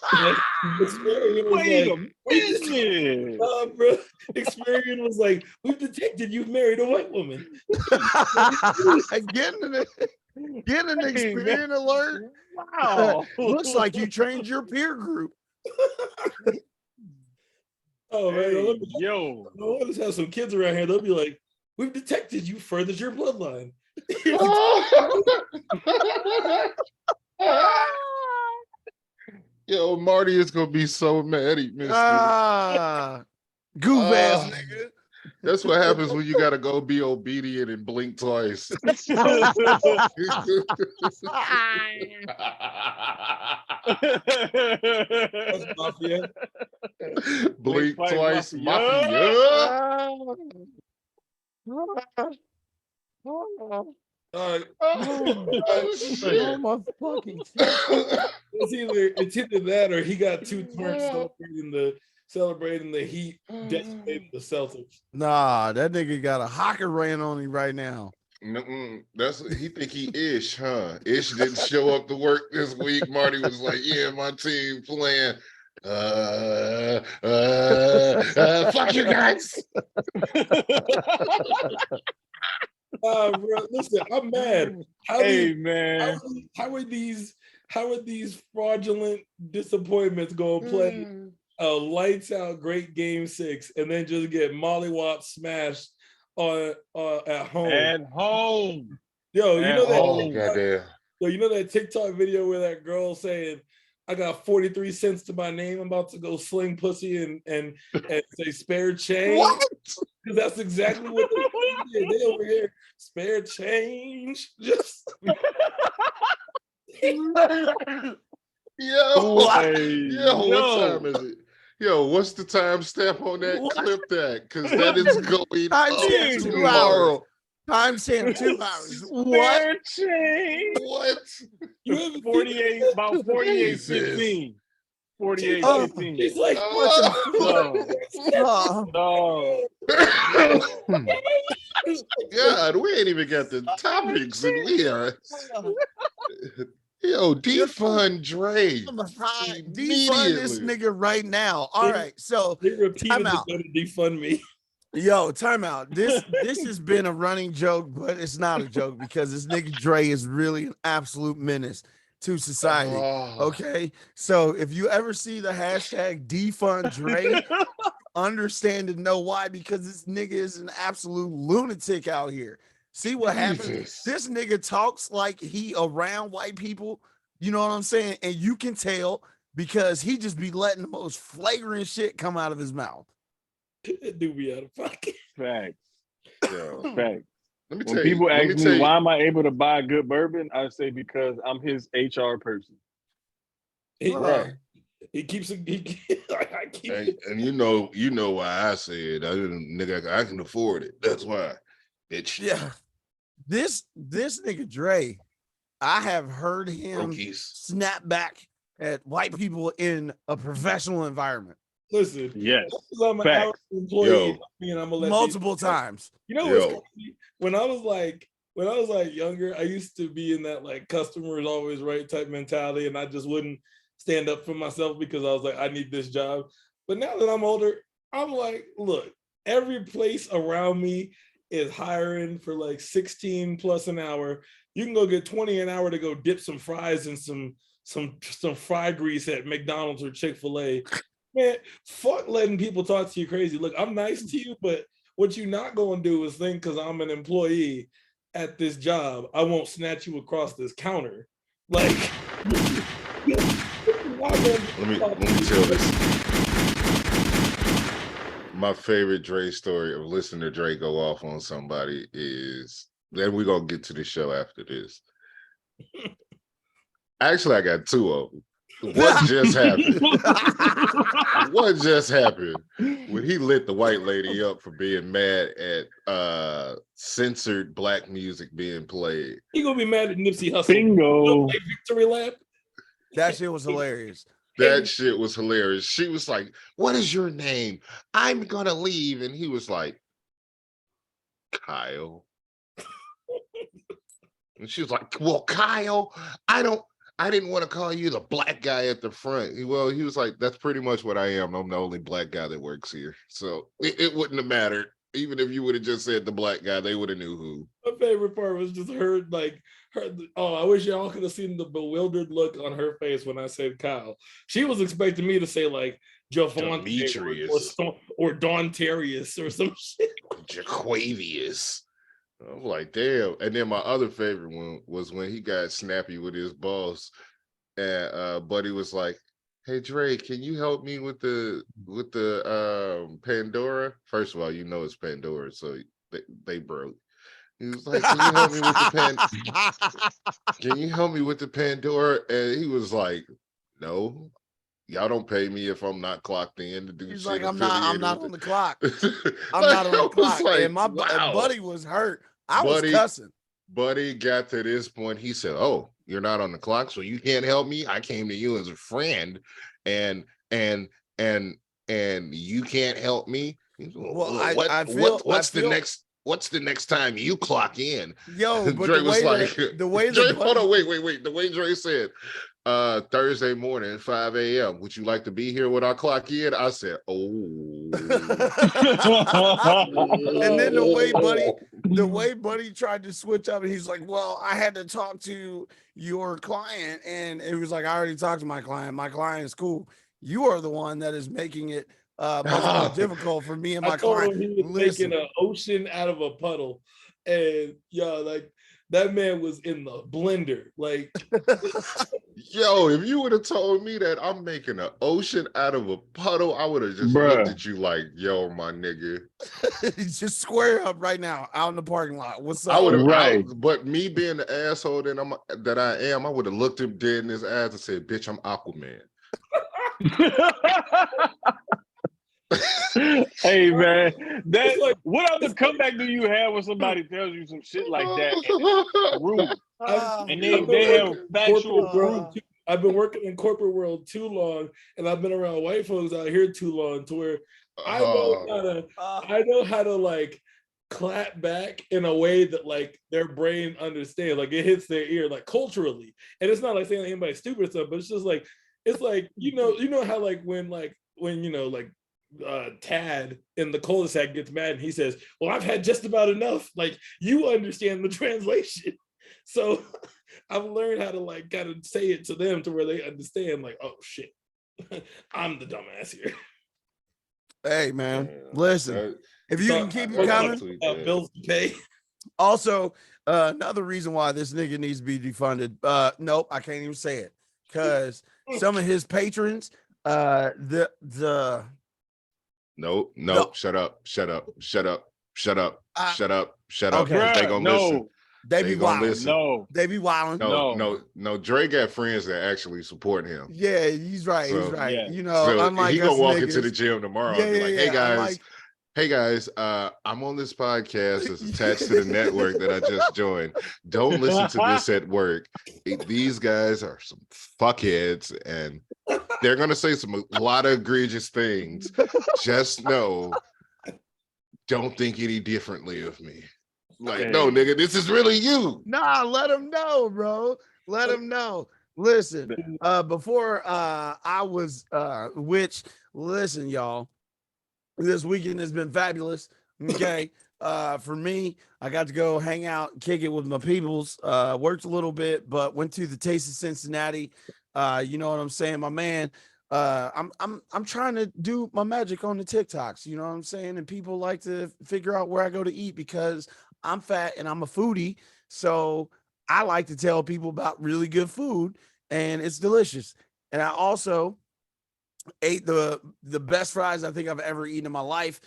was Wait like, a minute. bro. Experience was like, we've detected you've married a white woman. Getting an Experience alert. Wow. Looks like you trained your peer group. Oh man, Hey, I'll just have some kids around here. They'll be like, we've detected you furthered your bloodline. Yo, Marty is gonna be so mad he missed it. Goof ass nigga. That's what happens when you gotta go be obedient and blink twice. Mafia. Blink twice, mafia. Oh my fucking it's either that or he got too turned celebrating the Heat decimating the Celtics. Nah, that nigga got a hockey ran on him right now. That's he think he Ish, huh? Ish didn't show up to work this week. Marty was like, "Yeah, my team playing. Fuck you guys." Bro, listen, I'm mad. How are these fraudulent disappointments gonna play a lights out great game 6 and then just get mollywop smashed at home? At home. Yo, you know that? Oh, goddamn. So you know that TikTok video where that girl saying, "I got 43 cents to my name. I'm about to go sling pussy and say spare change." What? Because that's exactly what they did. They over here spare change. Just what time is it? Yo, what's the time stamp on that? Clip that, because that is going Timestamp 2 hours. Timestamp 2 hours. What? What? you 48, about 48, 15. 48, 15. He's like, No. God, we ain't even got the topics, and we are. Yo, defund Dre. Defund this nigga right now. All right, so they repeatedly out. going to defund me. Yo, time out. This has been a running joke, but it's not a joke because this nigga Dre is really an absolute menace to society. Okay, so if you ever see the hashtag defund Dre, understand and know why, because this nigga is an absolute lunatic out here. See what happens? Jesus. This nigga talks like he around white people. You know what I'm saying? And you can tell because he just be letting the most flagrant shit come out of his mouth. It do be out of pocket. Facts. Yo, Facts. let me When tell people you. Let ask me tell me you. why am I able to buy good bourbon, I say because I'm his HR person. Right. He keeps it. I keep And, it. and you know why I said nigga, I can afford it. That's why, bitch. Yeah. This nigga Dre, I have heard him Brookies. snap back at white people in a professional environment Listen, Yes. I'm an Facts. hour employee. Yo. And I'm gonna let multiple these- times. You know what's Yo. crazy? When I was like younger, I used to be in that like customer is always right type mentality, and I just wouldn't stand up for myself because I was like, I need this job. But now that I'm older, I'm like, look, every place around me is hiring for like 16 plus an hour. You can go get 20 an hour to go dip some fries and some fry grease at McDonald's or Chick-fil-A. Man, fuck letting people talk to you crazy. Look, I'm nice to you, but what you're not going to do is think because I'm an employee at this job, I won't snatch you across this counter. Like, Let me tell this. My favorite Dre story of listening to Dre go off on somebody is, then we're gonna get to the show after this. Actually, I got two of them. What just happened? What just happened when he lit the white lady up for being mad at censored black music being played? He gonna be mad at Nipsey Hussle. Bingo. Like victory lap. That shit was hilarious. That shit was hilarious. She was like, "What is your name? I'm gonna leave," and he was like, "Kyle." And she was like, "Well, Kyle, I didn't want to call you the black guy at the front." Well, he was like, "That's pretty much what I am. I'm the only black guy that works here." So it wouldn't have mattered. Even if you would have just said the black guy, they would have knew who. My favorite part was just her. Oh, I wish y'all could have seen the bewildered look on her face when I said Kyle. She was expecting me to say like Javante Demetrius. or Don Terrius or some shit. Jaquavius. I'm like, damn. And then my other favorite one was when he got snappy with his boss, and Buddy was like, "Hey Dre, can you help me with the Pandora?" First of all, you know it's Pandora, so they broke. He was like, "Can you help me with the Can you help me with the Pandora?" And he was like, "No, y'all don't pay me if I'm not clocked in to do He's shit." like, I'm not on affiliated the clock. with it." I'm not on the I was clock. like, And my wow. buddy was hurt. I was Buddy- cussing. Buddy got to this point. He said, "Oh, you're not on the clock, so you can't help me. I came to you as a friend, and you can't help me." Well, I feel What's the next time you clock in? Yo, but Dre the was way like, the way Dre, the hold on, wait. The way Dre said, Thursday morning, 5 a.m. Would you like to be here when I clock in? I said, "Oh." And then the way Buddy tried to switch up, and he's like, "Well, I had to talk to your client," and it was like, "I already talked to my client. My client is cool. You are the one that is making it much more difficult for me and my I told client." him he was making an ocean out of a puddle, and like that man was in the blender. Like, yo, if you would have told me that I'm making an ocean out of a puddle, I would have just looked at you like, "Yo, my nigga." Just square up right now out in the parking lot. What's up? I would have, Right. but me being the asshole that I am, I would have looked him dead in his eyes and said, "Bitch, I'm Aquaman." Hey man, It's like- what other comeback do you have when somebody tells you some shit like that? And it's rude? And they have factual proof. I've been working in corporate world too long, and I've been around white folks out here too long to where I know how to like clap back in a way that like their brain understands, like it hits their ear, like culturally. And it's not like saying anybody stupid stuff, but it's just like, it's like, you know how like when Tad in the cul-de-sac gets mad and he says, "Well, I've had just about enough." Like, you understand the translation. So I've learned how to like kind of say it to them to where they understand, like, "Oh shit, I'm the dumbass here." Hey man, listen. If you can keep it coming, bills to pay. Also, another reason why this nigga needs to be defunded. Nope, I can't even say it because some of his patrons, No, No. shut up. Okay. Because they Bruh, gonna listen. no, they They be gonna wilding. listen. no. They be wilding. No. Dre got friends that actually support him. Yeah, he's right. He's So- right. Yeah. You know, So unlike he us gonna walk niggas, into the gym tomorrow Yeah, and be like, yeah, "Hey yeah. guys, Unlike- hey guys, I'm on this podcast that's attached to the network that I just joined. Don't listen to this at work. These guys are some fuckheads, and they're gonna say a lot of egregious things. Just know, don't think any differently of me. Like, no, nigga, this is really you. Nah, let him know, bro. Let him know. Listen, before I was listen, y'all. This weekend has been fabulous. Okay. For me, I got to go hang out and kick it with my peoples. Worked a little bit, but went to the Taste of Cincinnati. You know what I'm saying? My man. I'm trying to do my magic on the TikToks, you know what I'm saying? And people like to figure out where I go to eat because I'm fat and I'm a foodie. So I like to tell people about really good food and it's delicious. And I also ate the best fries I think I've ever eaten in my life.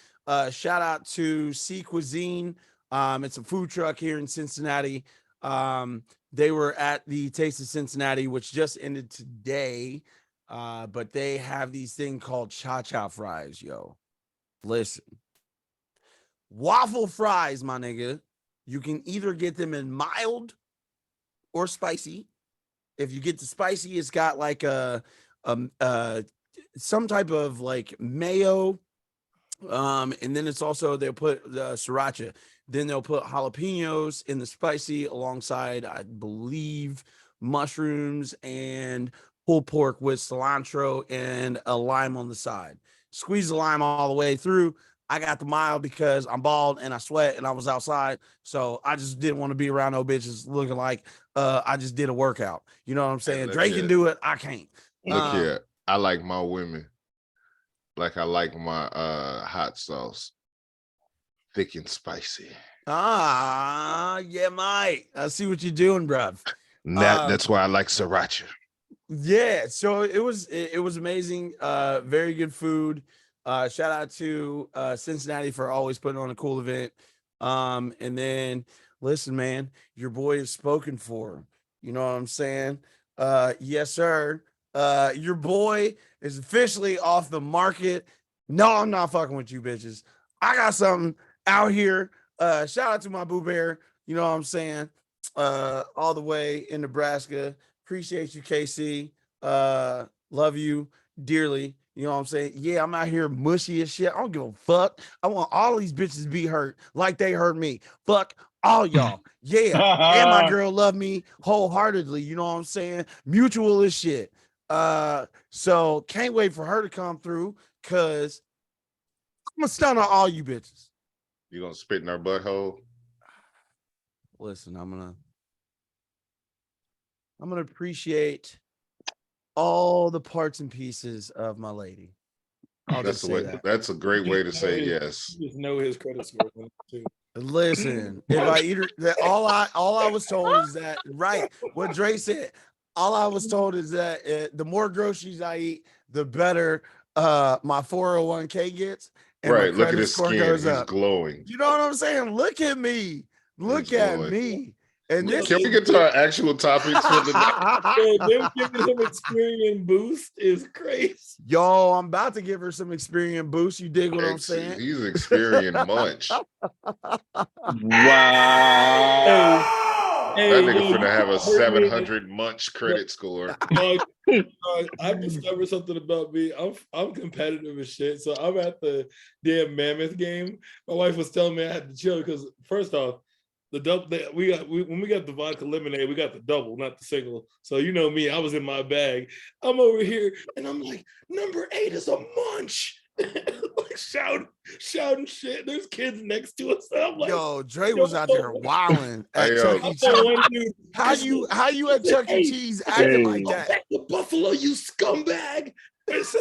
Shout out to C Cuisine. It's a food truck here in Cincinnati. They were at the Taste of Cincinnati, which just ended today. But they have these thing called cha-cha fries, yo. Listen. Waffle fries, my nigga. You can either get them in mild or spicy. If you get the spicy, it's got like some type of like mayo. And then it's also they'll put the sriracha. Then they'll put jalapenos in the spicy alongside, I believe, mushrooms and pulled pork with cilantro and a lime on the side. Squeeze the lime all the way through. I got the mild because I'm bald and I sweat and I was outside. So I just didn't want to be around no bitches looking like I just did a workout. You know what I'm saying? Drake can do it. I can't. Look here. I like my women like I like my hot sauce. Thick and spicy. Yeah, Mike. I see what you're doing, bruv. That's why I like sriracha. Yeah, so it was amazing. Very good food. Shout out to Cincinnati for always putting on a cool event. And then listen, man, your boy is spoken for. You know what I'm saying? Yes, sir. Your boy is officially off the market. No, I'm not fucking with you bitches. I got something out here. Shout out to my boo bear. You know what I'm saying? All the way in Nebraska. Appreciate you, KC. Love you dearly. You know what I'm saying? Yeah, I'm out here mushy as shit. I don't give a fuck. I want all these bitches to be hurt like they hurt me. Fuck all y'all. Yeah. And my girl love me wholeheartedly. You know what I'm saying? Mutual as shit. So can't wait for her to come through because I'm gonna stun on all you bitches. You gonna spit in her butthole? Listen, I'm gonna appreciate all the parts and pieces of my lady. That's a great way to say yes. You just know his credit score too. Listen, if I eat her, that all I was told is that right. What Dre said. All I was told is that the more groceries I eat, the better my 401k gets. And right. my Look at his score skin. goes He's up. glowing. You know what I'm saying? Look at me. Look at me. And this Can we get to our actual topics for the night? Them giving him Experian boost is crazy. Yo, I'm about to give her some Experian boost. You dig what I'm saying? He's Experian munch. Wow. That nigga finna have a 700 munch credit score. I discovered something about me. I'm competitive as shit. So I'm at the damn Mammoth game. My wife was telling me I had to chill because first off, the double when we got the vodka lemonade, we got the double, not the single. So you know me, I was in my bag. I'm over here and I'm like, number 8 is a munch. Like shouting shit. There's kids next to us. I'm like, yo, Dre was out there wilding at Hey, Chuck E. Cheese. How you at Chuck E. Cheese acting like that? Back to Buffalo, you scumbag.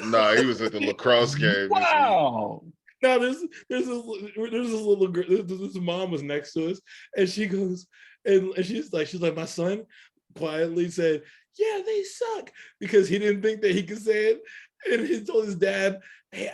Nah, he was at the lacrosse game. Wow. Now there's this little girl. This mom was next to us, and she goes, and she's like, my son quietly said, "Yeah, they suck," because he didn't think that he could say it, and he told his dad, "Hey,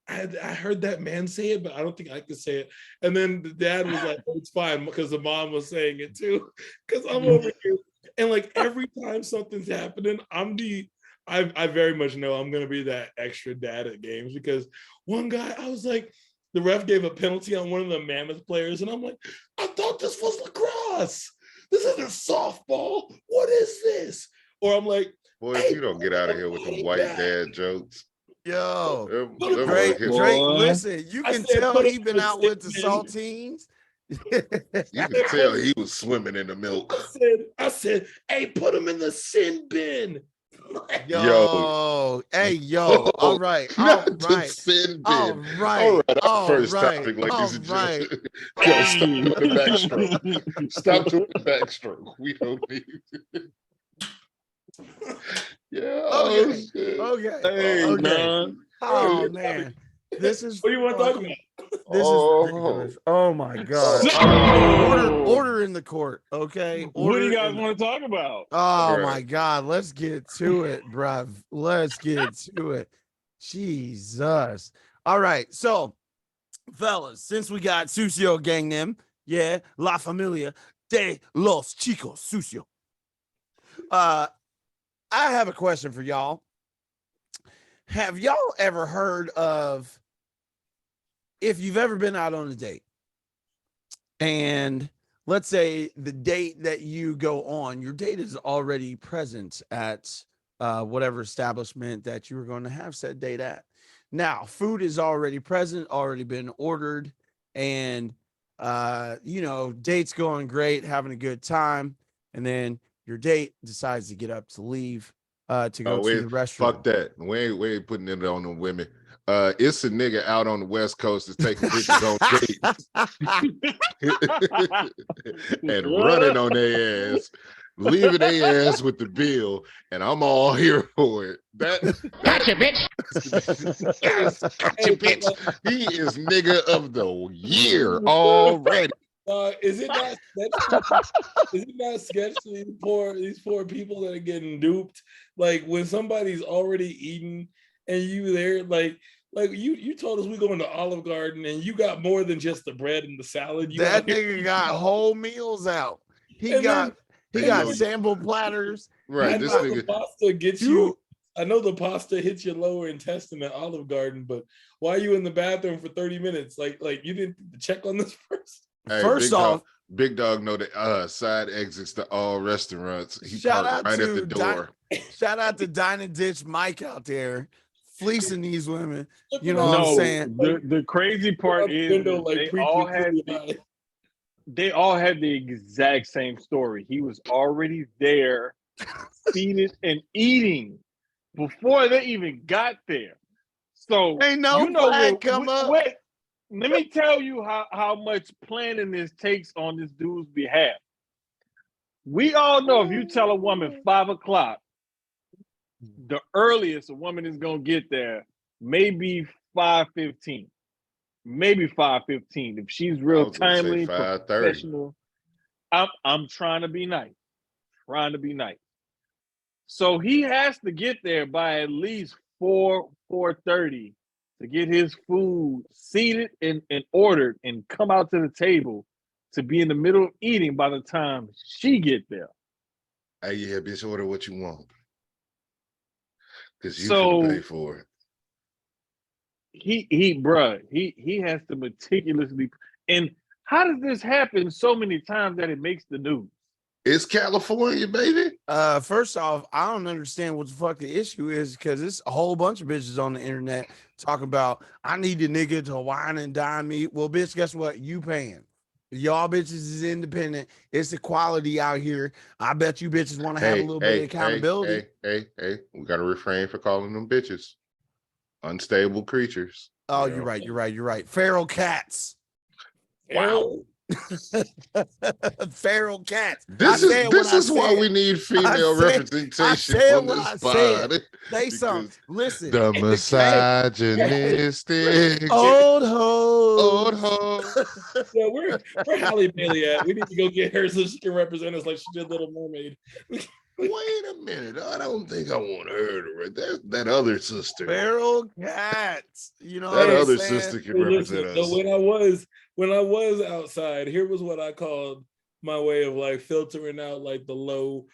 I heard that man say it, but I don't think I could say it." And then the dad was like, "Oh, it's fine," because the mom was saying it too. Because I'm over here, and like every time something's happening, I very much know I'm gonna be that extra dad at games, because one guy, I was like, the ref gave a penalty on one of the Mammoth players, and I'm like, I thought this was lacrosse. This isn't softball. What is this? Or I'm like, boy, if you don't get out of here with the white dad jokes. Yo, Them Drake, boys- listen, you can tell he been out with the saltines. You can tell he was swimming in the milk. I said, hey, put him in the sin bin. Yo, hey, yo, all right, Not the sin bin. all right, our first topic, ladies and gentlemen. Yo, stop doing the backstroke. Stop doing the backstroke. We don't need it. Yeah. Okay. Hey, man. Oh man, this is What do you want to talk about? This is ridiculous. Oh my god. Order in the court, okay? What do you guys want to talk about? Oh my god, let's get to it, bruv. Let's get to it. Jesus. All right, so fellas, since we got Sucio gang them, yeah, La Familia de los Chicos Sucio. I have a question for y'all. Have y'all ever heard of, if you've ever been out on a date, and let's say the date that you go on, your date is already present at whatever establishment that you were going to have said date at. Now, food is already present, already been ordered, and date's going great, having a good time, and then your date decides to get up to leave to go to the restroom. Fuck that. We ain't putting it on the women. It's a nigga out on the West Coast that's taking pictures on dates and running on their ass, leaving their ass with the bill, and I'm all here for it. Gotcha, bitch. Gotcha, bitch. He is nigga of the year already. Is it not sketchy? These poor people that are getting duped. Like when somebody's already eating and you there, like you told us we going to Olive Garden and you got more than just the bread and the salad. That nigga got whole meals out. He got sample platters. Right. This nigga. The pasta gets you. I know the pasta hits your lower intestine at Olive Garden, but why are you in the bathroom for 30 minutes? Like you didn't check on this first. Hey, first off, Big Dog know the side exits to all restaurants. He shout out right to at the door. Shout out to DINE and Ditch Mike out there fleecing these women. You know what I'm saying? The crazy part is they all had the exact same story. He was already there, feeding and eating before they even got there. So ain't no flag come up. Wait, let me tell you how much planning this takes on this dude's behalf. We all know if you tell a woman 5 o'clock, the earliest a woman is gonna get there, maybe 5:15, maybe 5:15. If she's real timely, professional. I'm trying to be nice, So he has to get there by at least 4:30 to get his food seated and ordered and come out to the table to be in the middle of eating by the time she get there. Hey, yeah, bitch, order what you want. Because you can pay for it. He has to meticulously. And how does this happen so many times that it makes the news? It's California, baby. First off, I don't understand what the fuck the issue is, because it's a whole bunch of bitches on the internet talking about, I need the nigga to wine and dine me. Well, bitch, guess what? You paying. Y'all bitches is independent. It's equality out here. I bet you bitches want to have a little bit of accountability. Hey, we got to refrain for calling them bitches. Unstable creatures. Oh, you're right. Feral cats. Wow. Feral cats. This is why we need female representation on this pod. They some listen. The misogynistic Old hoes. old hoes. Yeah, where Halle Bailey at? We need to go get her so she can represent us like she did Little Mermaid. Wait a minute. I don't think I want her to that other sister. Feral cats. You know that what other I'm saying? sister can represent us. So when I was outside, here was what I called my way of like filtering out like the low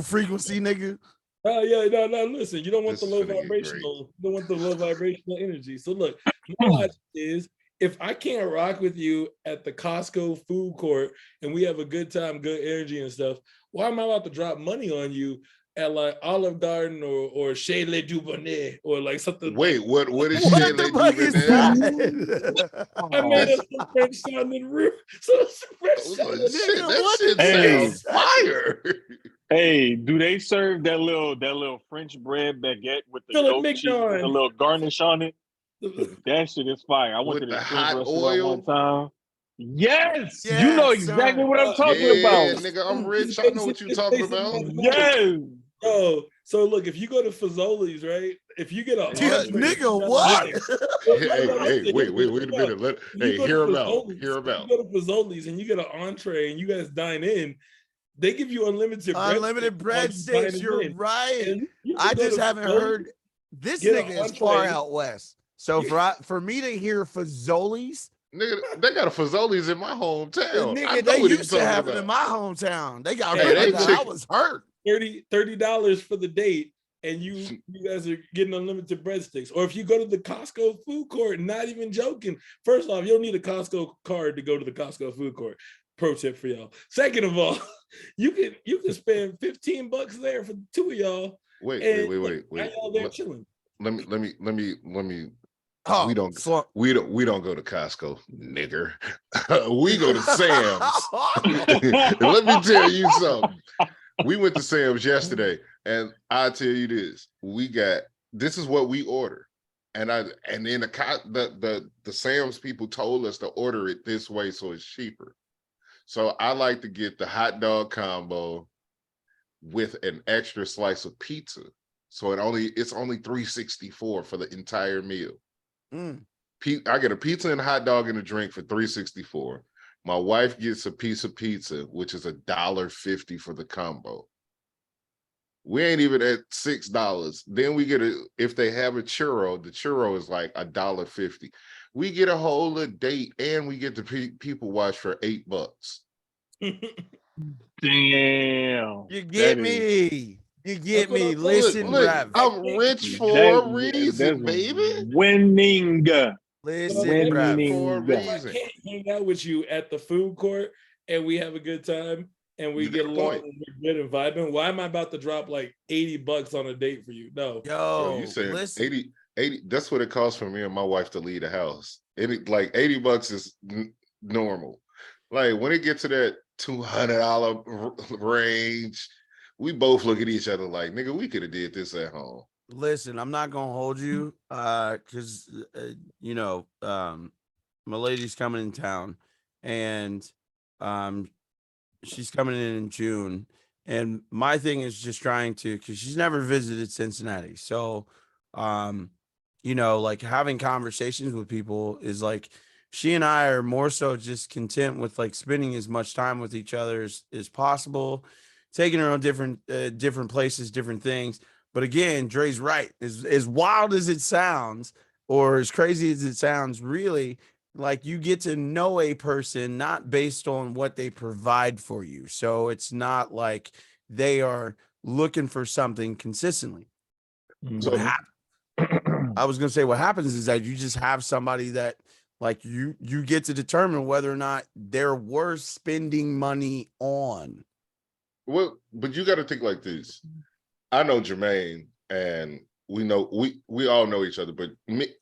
frequency nigga. Yeah, no, listen, you don't want This the low is gonna get vibrational, you don't want the low vibrational energy. So look, my logic is if I can't rock with you at the Costco food court and we have a good time, good energy and stuff, why am I about to drop money on you at like Olive Garden or Chez Le Dubonnet or like something? Wait, what is What Chez the Le fuck is Dubonnet? that? I made up some French sounding root. So it's French sounding. That shit Hey. sounds fire. Hey, do they serve that little French bread baguette with the Philip goat cheese McDonald. with a little garnish on it? That shit is fire. I went With to the this French hot restaurant oil? one time. Yes, you Yes, know exactly sir. what I'm talking Yeah, about. nigga, I'm rich. I know what you're talking about. Yes. Oh, so look, if you go to Fazoli's, right? If you get a Yeah, nigga, what? Hey, wait a minute. Hey, hear him out. Hear him out. You go to Fazoli's and you get an entree and you guys dine in, they give you unlimited breadsticks. You're right. I just haven't heard this get an nigga is far entree. out west. So for me to hear Fazoli's, Nigga, they got a Fazoli's in my hometown. nigga, they used to have it in my hometown. They got I was hurt. $30 for the date, and you guys are getting unlimited breadsticks. Or if you go to the Costco food court, not even joking. First off, you don't need a Costco card to go to the Costco food court. Pro tip for y'all. Second of all, you can spend $15 there for the two of y'all. Wait. Y'all there chilling. Let me. Oh, we don't go to Costco, nigger. We go to Sam's. Let me tell you something. We went to Sam's yesterday, and I tell you this: this is what we order, and then the Sam's people told us to order it this way so it's cheaper. So I like to get the hot dog combo with an extra slice of pizza. So it's only $3.64 for the entire meal. I get a pizza and a hot dog and a drink for $3.64. My wife gets a piece of pizza, which is $1.50 for the combo. We ain't even at $6. Then we get if they have a churro, the churro is like $1.50. We get a whole date and we get the people watch for $8. Damn. You get me. You get me. Listen, look, Rav. I'm rich for a reason, baby. Winning. Listen, Rav. For a If I reason. can't hang out with you at the food court and we have a good time and we get along and we're good and vibing, why am I about to drop like $80 on a date for you? No. Yo, You said listen. 80. That's what it costs for me and my wife to leave the house. Like $80 is normal. Like when it gets to that $200 range, we both look at each other like, nigga, we could have did this at home. Listen, I'm not gonna hold you, because my lady's coming in town, and she's coming in June, and my thing is just trying to, because she's never visited Cincinnati, so like having conversations with people is like, she and I are more so just content with like spending as much time with each other as possible, taking her on different places, different things. But again, Dre's right. As wild as it sounds, or as crazy as it sounds, really, like you get to know a person not based on what they provide for you. So it's not like they are looking for something consistently. So I was gonna say what happens is that you just have somebody that like you get to determine whether or not they're worth spending money on. Well, but you got to think like this. I know J.MAINE, and we all know each other, but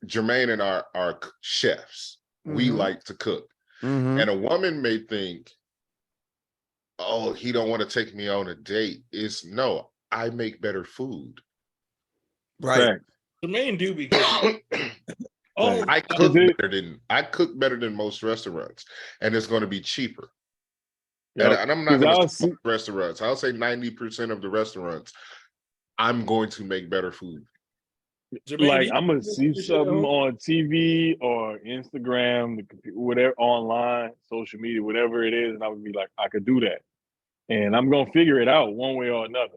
J.MAINE and our chefs. We like to cook. And a woman may think, oh, he don't want to take me on a date. It's no, I make better food. Right. J.MAINE do because Oh, I cook better than most restaurants, and it's going to be cheaper. And I'm not going to say restaurants. I'll say 90% of the restaurants, I'm going to make better food. Jermaine, Like I'm gonna see something on TV or Instagram, the computer, whatever, online, social media, whatever it is, and I would be like, I could do that, and I'm gonna figure it out one way or another.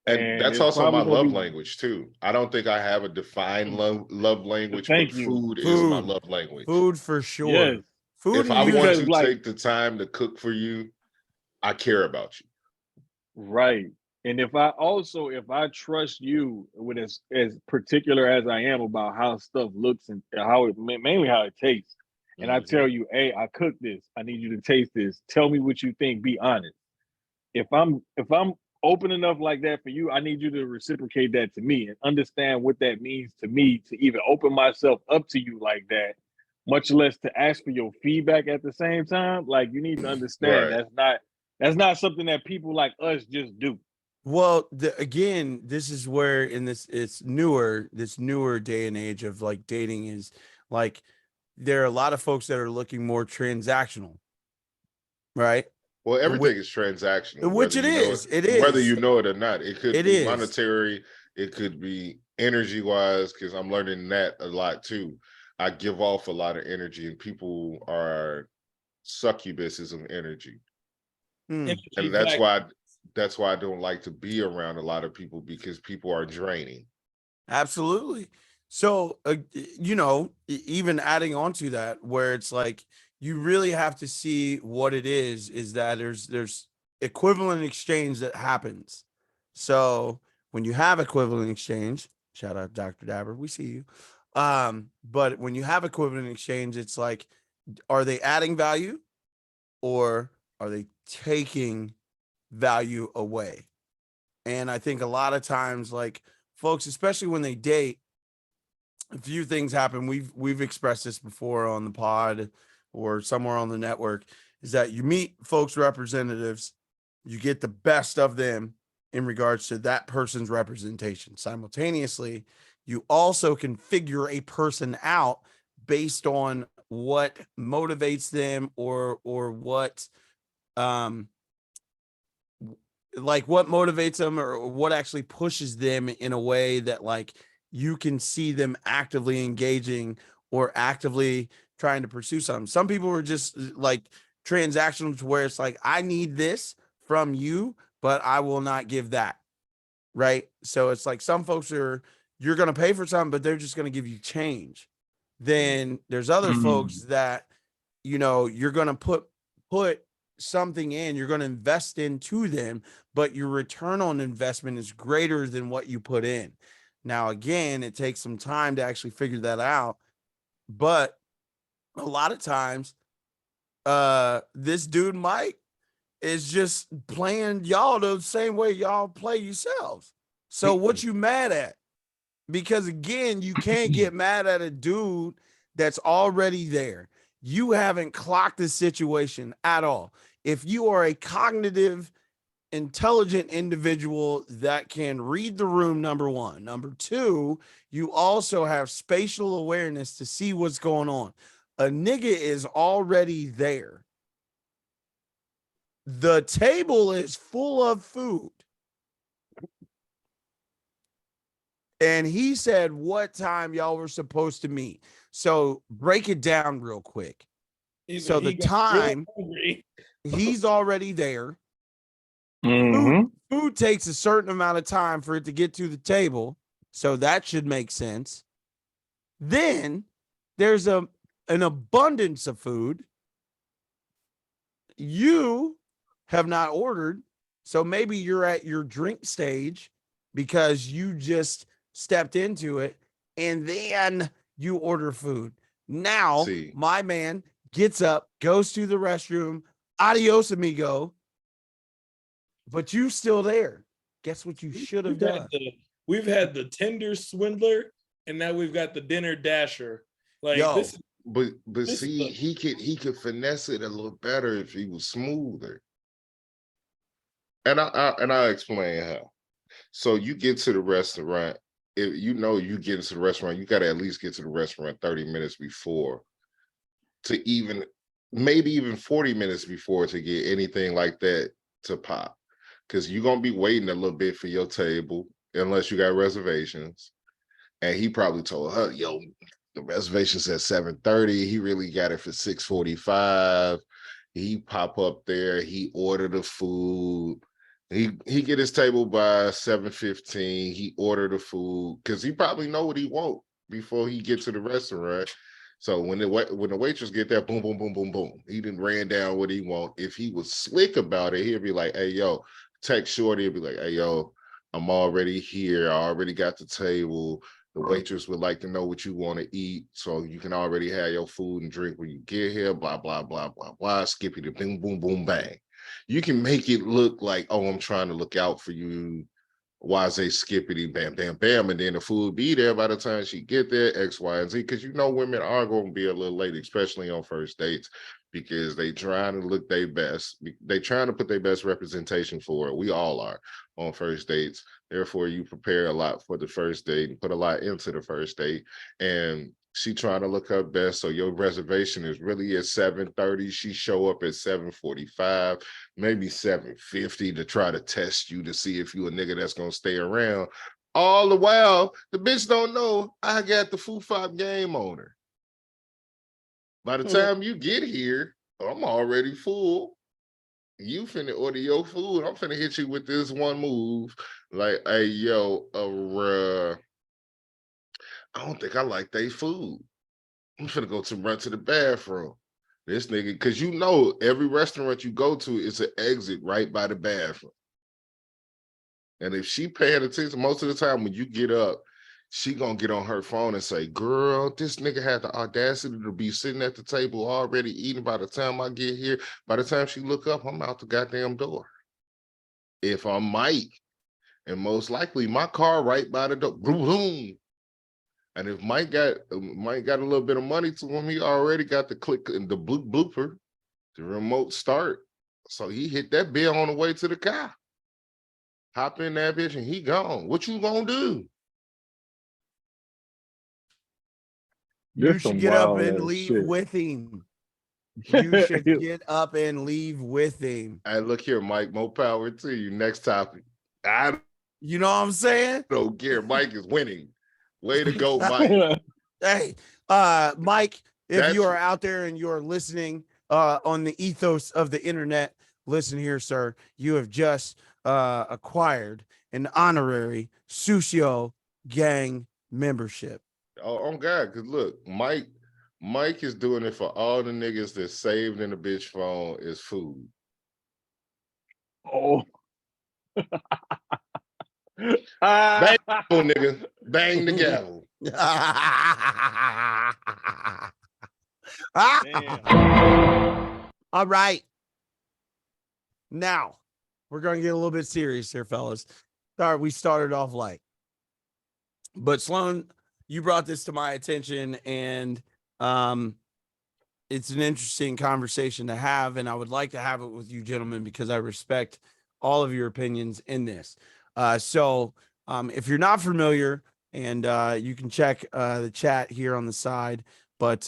And that's it's also my love be... language too. I don't think I have a defined love language, Thank but you. food is my love language. Food for sure. Yes. Food. If I want to like, take the time to cook for you, I care about you. Right. And if I trust you with as particular as I am about how stuff looks and how it mainly how it tastes, and I tell you, hey, I cooked this, I need you to taste this. Tell me what you think. Be honest. If I'm open enough like that for you, I need you to reciprocate that to me and understand what that means to me to even open myself up to you like that, much less to ask for your feedback at the same time. Like you need to understand that's not something that people like us just do. Well, again, this is where this newer day and age of like dating is like there are a lot of folks that are looking more transactional, right? Well, everything is transactional, which it is. It is whether you know it or not. It could be is monetary. It could be energy wise, because I'm learning that a lot too. I give off a lot of energy, and people are succubuses of energy, and that's why I don't like to be around a lot of people, because people are draining. Absolutely. So, you know, even adding on to that, where it's like you really have to see what it is that there's equivalent exchange that happens. So when you have equivalent exchange, shout out Dr. Dabber, we see you. But when you have equivalent exchange, it's like, are they adding value or are they taking value away? And I think a lot of times, like folks, especially when they date, a few things happen. We've expressed this before on the pod or somewhere on the network, is that you meet folks' representatives, you get the best of them in regards to that person's representation. Simultaneously, you also can figure a person out based on what motivates them or what like what motivates them or what actually pushes them in a way that like you can see them actively engaging or actively trying to pursue something. Some people are just like transactional to where it's like, I need this from you, but I will not give that. Right. So it's like some folks you're going to pay for something, but they're just going to give you change. Then there's other folks that, you know, you're going to put something in, you're going to invest into them, but your return on investment is greater than what you put in. Now, again, it takes some time to actually figure that out. But a lot of times, this dude, Mike, is just playing y'all the same way y'all play yourselves. So what you mad at? Because again, you can't get mad at a dude that's already there. You haven't clocked the situation at all. If you are a cognitive, intelligent individual that can read the room, number one. Number two, you also have spatial awareness to see what's going on. A nigga is already there. The table is full of food. And he said what time y'all were supposed to meet. So break it down real quick. So the time, he's already there. Food takes a certain amount of time for it to get to the table. So that should make sense. Then there's an abundance of food. You have not ordered. So maybe you're at your drink stage because you just stepped into it and then you order food. Now, my man gets up, goes to the restroom, adios amigo, but you still there. Guess what you should have done? We've had the Tinder swindler, and now we've got the dinner dasher. Like this. But see, he could finesse it a little better if he was smoother. And I'll explain how. So you get to the restaurant, if you know you get into the restaurant, you got to at least get to the restaurant 30 minutes before to even, maybe even 40 minutes before to get anything like that to pop. Because you're going to be waiting a little bit for your table, unless you got reservations. And he probably told her, yo, the reservation's at 7:30. He really got it for 6:45. He pop up there, he order the food. He get his table by 7:15. He order the food because he probably know what he want before he get to the restaurant. So when the waitress get there, boom, boom, boom, boom, boom, he done ran down what he want. If he was slick about it, he'd be like, hey, yo, text Shorty, he'd be like, hey, yo, I'm already here. I already got the table. The waitress would like to know what you want to eat, so you can already have your food and drink when you get here, blah, blah, blah, blah, blah, skippy the boom, boom, boom, bang. You can make it look like, oh, I'm trying to look out for you. Why say skippity, bam, bam, bam, and then the food be there by the time she get there, X, Y, and Z, because you know women are going to be a little late, especially on first dates, because they trying to look their best. They trying to put their best representation for it. We all are on first dates. Therefore, you prepare a lot for the first date and put a lot into the first date. And she trying to look her best. So your reservation is really at 7:30. She show up at 7:45, maybe 7:50 to try to test you to see if you a nigga that's gonna stay around. All the while, the bitch don't know I got the Foo-Fop game on her. By the time you get here, I'm already full. You finna order your food. I'm finna hit you with this one move. Like, hey, yo, I don't think I like they food. I'm finna go run to the bathroom. This nigga, because you know every restaurant you go to is an exit right by the bathroom. And if she paying attention, most of the time when you get up, she gonna get on her phone and say, girl, this nigga had the audacity to be sitting at the table already eating by the time I get here. By the time she look up, I'm out the goddamn door. If I'm Mike, and most likely my car right by the door, boom, boom. And if Mike got a little bit of money to him, he already got the click and the blooper, the remote start. So he hit that bill on the way to the car. Hop in that bitch and he gone. What you gonna do? You should get up and leave with him. You should get up and leave with him. Hey, look here, Mike. More power to you. Next topic. You know what I'm saying? Don't care. Mike is winning. Way to go, Mike. Hey, Mike, if you are out there and you're listening on the ethos of the internet, listen here, sir. You have just acquired an honorary Sucio gang membership. Oh God, because look, Mike is doing it for all the niggas that saved in the bitch phone is food. Oh. Bang, nigga. Bang the gavel. All right. Now, we're going to get a little bit serious here, fellas. Sorry, we started off light. But Sloan, you brought this to my attention, and it's an interesting conversation to have, and I would like to have it with you gentlemen because I respect all of your opinions in this. So if you're not familiar, and you can check the chat here on the side, but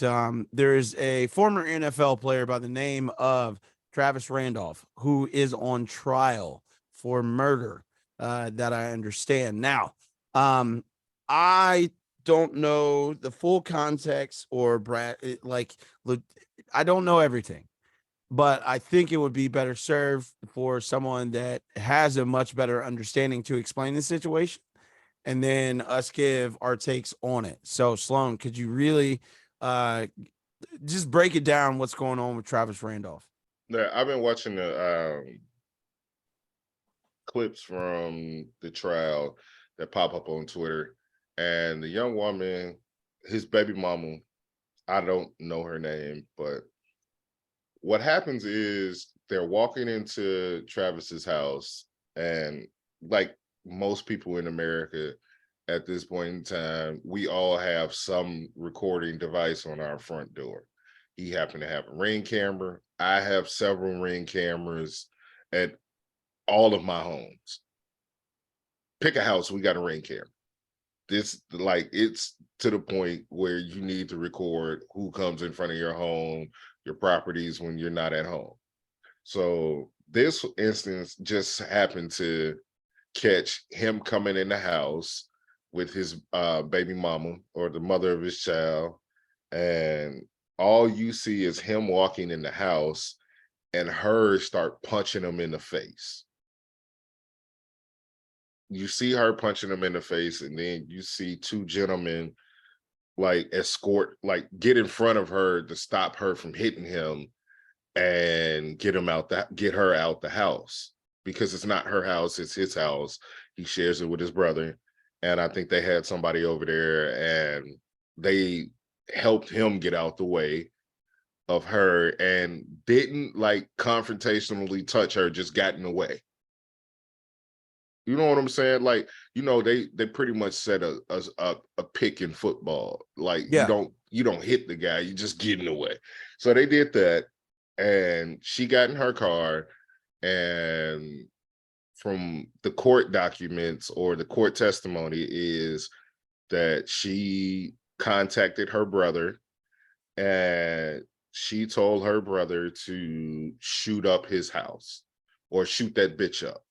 there is a former NFL player by the name of Travis Randolph who is on trial for murder that I understand. Now, I don't know the full context or I don't know everything, but I think it would be better served for someone that has a much better understanding to explain the situation, and then us give our takes on it. So Sloan, could you really just break it down what's going on with Travis Randolph? Yeah, I've been watching the clips from the trial that pop up on Twitter, and the young woman, his baby mama, I don't know her name, but what happens is they're walking into Travis's house, and like most people in America at this point in time, we all have some recording device on our front door. He happened to have a Ring camera. I have several Ring cameras at all of my homes. Pick a house, we got a Ring camera. this, like, it's to the point where you need to record who comes in front of your home, your properties when you're not at home. So this instance just happened to catch him coming in the house with his baby mama or the mother of his child, and all you see is him walking in the house and her start punching him in the face. You see her punching him in the face, and then you see two gentlemen like escort, like get in front of her to stop her from hitting him and get her out the house, because it's not her house, it's his house. He shares it with his brother. And I think they had somebody over there and they helped him get out the way of her and didn't like confrontationally touch her, just got in the way. You know what I'm saying? Like, you know, they pretty much set a pick in football. Like, you don't hit the guy, you just get in the way. So they did that, and she got in her car, and from the court documents or the court testimony is that she contacted her brother and she told her brother to shoot up his house or shoot that bitch up.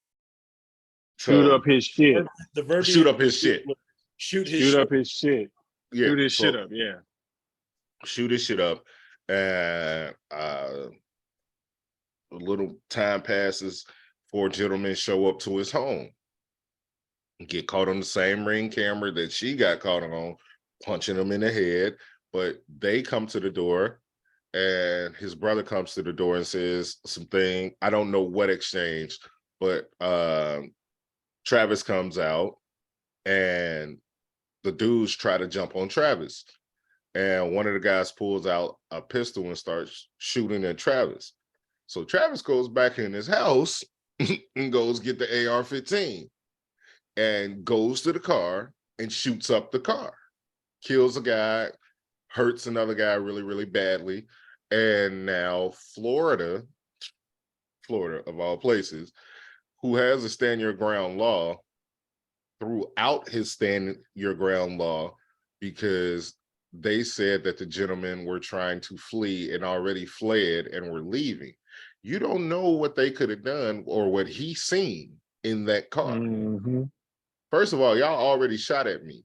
Shoot up his shit. The verbiage, shoot up his shit. Shoot up his shit. Yeah, shoot his shit up. Yeah. Shoot his shit up. And a little time passes. 4 gentlemen show up to his home, get caught on the same Ring camera that she got caught on, punching him in the head. But they come to the door, and his brother comes to the door and says something. I don't know what exchange, but Travis comes out, and the dudes try to jump on Travis. And one of the guys pulls out a pistol and starts shooting at Travis. So Travis goes back in his house and goes get the AR-15 and goes to the car and shoots up the car, kills a guy, hurts another guy really, really badly. And now Florida of all places, who has a stand your ground law, threw out his stand your ground law because they said that the gentlemen were trying to flee and already fled and were leaving. You don't know what they could have done or what he seen in that car. Mm-hmm. First of all, y'all already shot at me.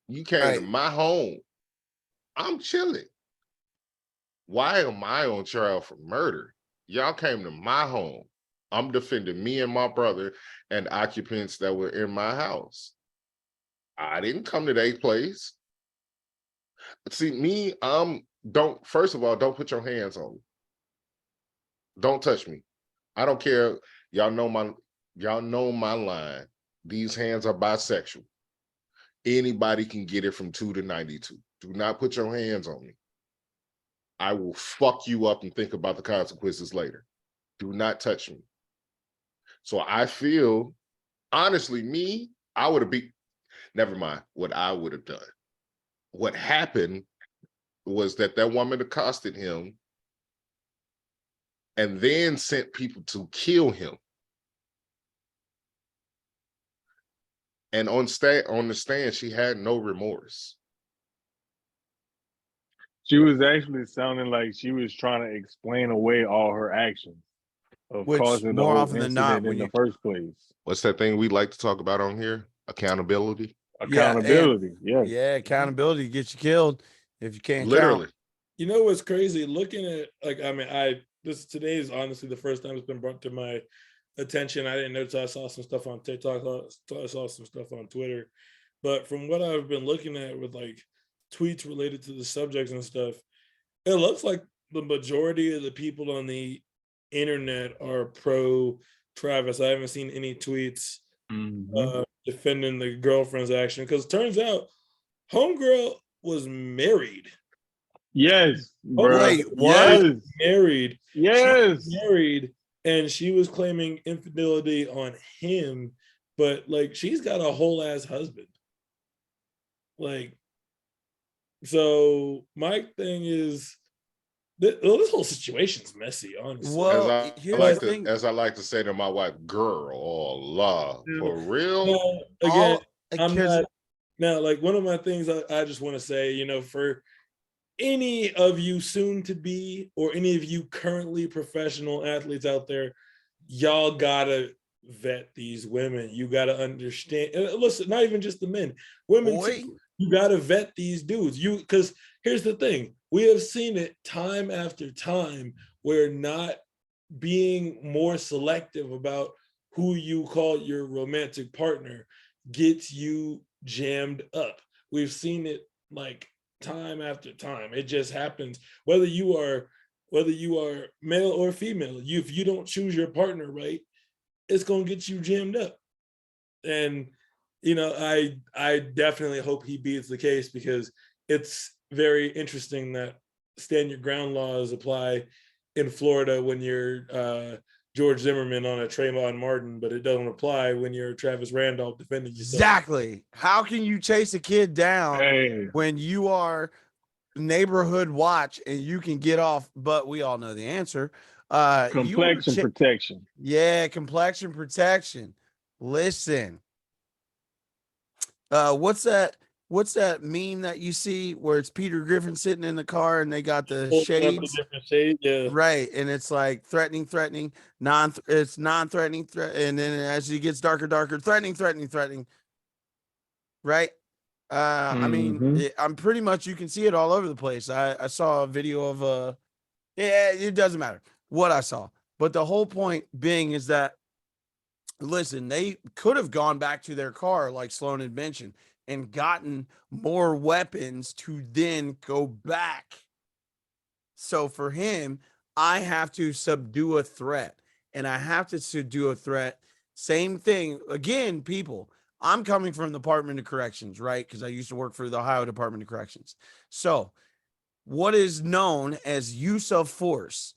You came to my home. I'm chilling. Why am I on trial for murder? Y'all came to my home. I'm defending me and my brother and occupants that were in my house. I didn't come to their place. See, me, first of all, don't put your hands on me. Don't touch me. I don't care. Y'all know my line. These hands are bisexual. Anybody can get it from 2 to 92. Do not put your hands on me. I will fuck you up and think about the consequences later. Do not touch me. So I feel, honestly, me, I would have beat, never mind what I would have done. What happened was that woman accosted him and then sent people to kill him. And on the stand, she had no remorse. She was actually sounding like she was trying to explain away all her actions of causing the whole incident in the first place. What's that thing we like to talk about on here? Accountability. Accountability. Yeah. Yeah, accountability gets you killed if you can't literally count. You know what's crazy? Looking at, like, I mean, today is honestly the first time it's been brought to my attention. I didn't know until I saw some stuff on TikTok. I saw some stuff on Twitter. But from what I've been looking at with like tweets related to the subjects and stuff, it looks like the majority of the people on the internet are pro Travis. I haven't seen any tweets defending the girlfriend's action, because it turns out homegirl was married. Yes. Wait, what? Yes. Married. Yes. Married, and she was claiming infidelity on him, but like she's got a whole ass husband. Like, so my thing is, This whole situation's messy, honestly. Well, here's the thing. As I like to say to my wife, girl, oh love, for real. Now, again, I'm here's- not. Now, like one of my things I just want to say, you know, for any of you soon to be or any of you currently professional athletes out there, y'all gotta vet these women. You gotta understand. Listen, not even just the men, women too. You gotta vet these dudes. Because here's the thing: we have seen it time after time where not being more selective about who you call your romantic partner gets you jammed up. We've seen it like time after time. It just happens whether you are male or female. If you don't choose your partner right, it's gonna get you jammed up. And you know, I definitely hope he beats the case, because it's very interesting that stand your ground laws apply in Florida when you're George Zimmerman on a Trayvon Martin, but it doesn't apply when you're Travis Randolph defending yourself. Exactly. How can you chase a kid down when you are neighborhood watch and you can get off? But we all know the answer. Complexion protection. Yeah, complexion protection. Listen. What's that meme that you see where it's Peter Griffin sitting in the car and they got the shades? Different shade, yeah. Right. And it's like threatening, non-threatening, and then as it gets darker, threatening. Right. I mean, I'm pretty much, you can see it all over the place. I saw a video of it doesn't matter what I saw, but the whole point being is that, listen, they could have gone back to their car, like Sloan had mentioned, and gotten more weapons to then go back. So for him, I have to subdue a threat, and I have to subdue a threat. Same thing. Again, people, I'm coming from the Department of Corrections, right? Because I used to work for the Ohio Department of Corrections. So what is known as use of force,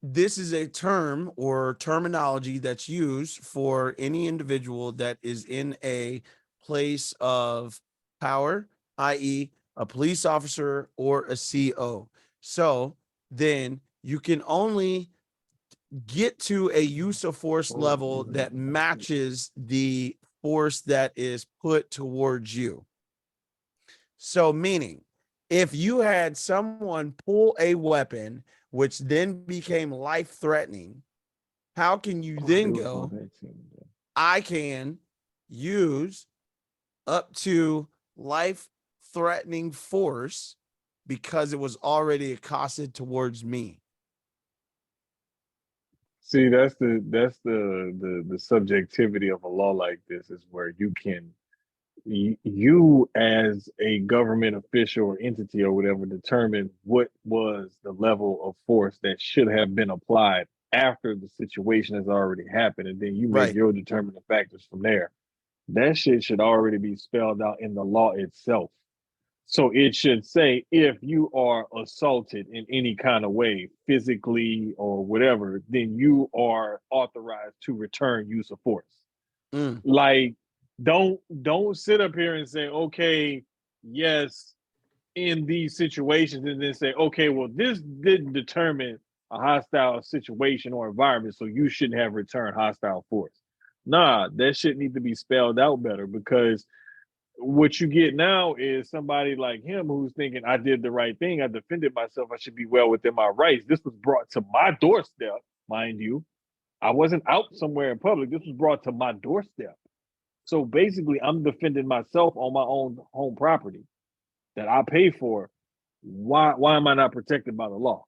this is a term or terminology that's used for any individual that is in a place of power, i.e., a police officer or a CO. So then you can only get to a use of force level that matches the force that is put towards you. So meaning, if you had someone pull a weapon, which then became life-threatening, how can you then go, I can use up to life-threatening force because it was already accosted towards me? See, that's the subjectivity of a law like this, is where you as a government official or entity or whatever determine what was the level of force that should have been applied after the situation has already happened, and then you make your determining factors from there. That shit should already be spelled out in the law itself. So it should say, if you are assaulted in any kind of way, physically or whatever, then you are authorized to return use of force. Like, don't sit up here and say, okay, yes, in these situations, and then say, okay, well, this didn't determine a hostile situation or environment, so you shouldn't have returned hostile force. Nah, that shit need to be spelled out better, because what you get now is somebody like him who's thinking, I did the right thing, I defended myself, I should be well within my rights. This was brought to my doorstep, mind you. I wasn't out somewhere in public. This was brought to my doorstep. So basically, I'm defending myself on my own home property that I pay for. Why am I not protected by the law?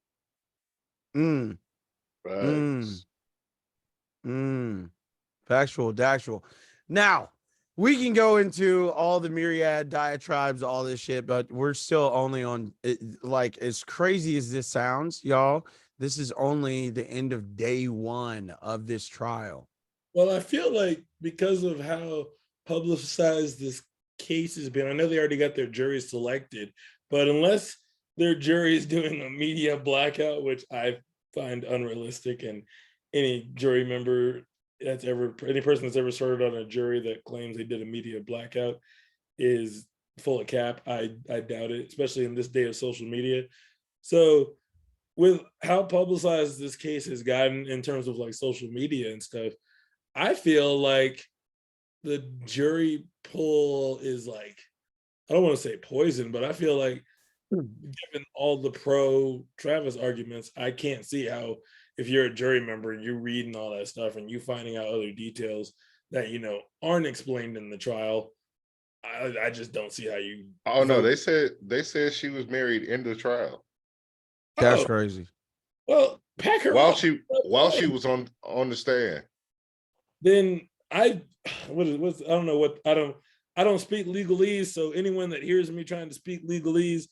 Factual. Now, we can go into all the myriad diatribes, all this shit, but we're still only on, like, as crazy as this sounds, y'all, this is only the end of day one of this trial. Well, I feel like because of how publicized this case has been, I know they already got their jury selected, but unless their jury is doing a media blackout, which I find unrealistic, and any jury member any person that's ever served on a jury that claims they did a media blackout is full of cap. I doubt it, especially in this day of social media. So with how publicized this case has gotten in terms of like social media and stuff, I feel like the jury pool is like, I don't want to say poison, but I feel like given all the pro Travis arguments, I can't see how if you're a jury member and you're reading all that stuff and you finding out other details that aren't explained in the trial, I just don't see how you. Oh no, they said she was married in the trial. That's crazy. Well, pack her while up. she was on the stand. Then I don't know what I don't speak legalese, so anyone that hears me trying to speak legalese,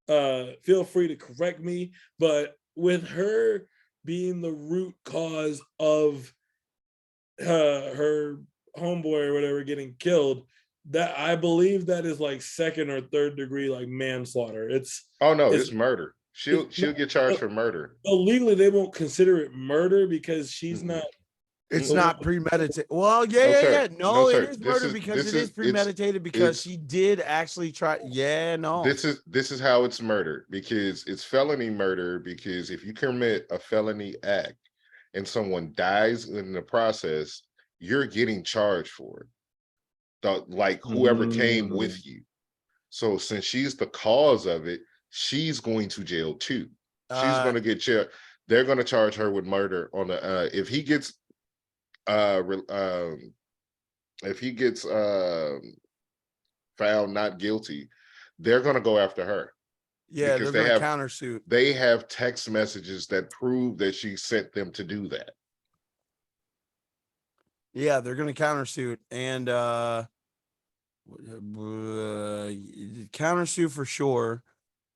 feel free to correct me. But with her being the root cause of her homeboy or whatever getting killed, that I believe that is like second or third degree like manslaughter. It's murder. She'll get charged for murder. Well, legally they won't consider it murder because she's not. It's not premeditated. Well, yeah. No, it is murder because it is premeditated because she did actually try. Yeah, no. This is how it's murder, because it's felony murder, because if you commit a felony act and someone dies in the process, you're getting charged for it. Like whoever came with you. So since she's the cause of it, she's going to jail too. She's going to get jail. They're going to charge her with murder on the if he gets found not guilty, they're going to go after her. Yeah, they're going to countersuit. They have text messages that prove that she sent them to do that. Yeah, they're going to countersuit and countersuit for sure.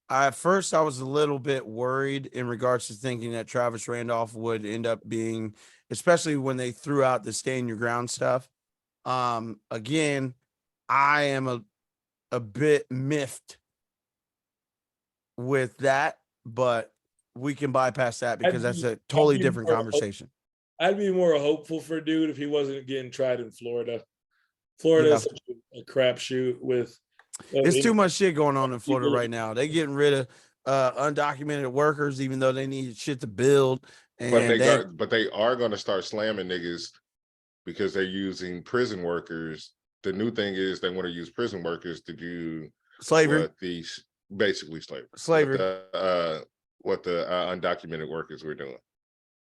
At first, I was a little bit worried in regards to thinking that Travis Randolph would end up being, especially when they threw out the stand your ground stuff. Again, I am a bit miffed with that, but we can bypass that because that's a totally different conversation. I'd be more hopeful for dude if he wasn't getting tried in Florida. Florida is such a crapshoot with. It's too much shit going on in Florida right now. They getting rid of undocumented workers, even though they need shit to build. And but they are going to start slamming niggas because they're using prison workers. The new thing is they want to use prison workers to do slavery, basically slavery. What the undocumented workers were doing.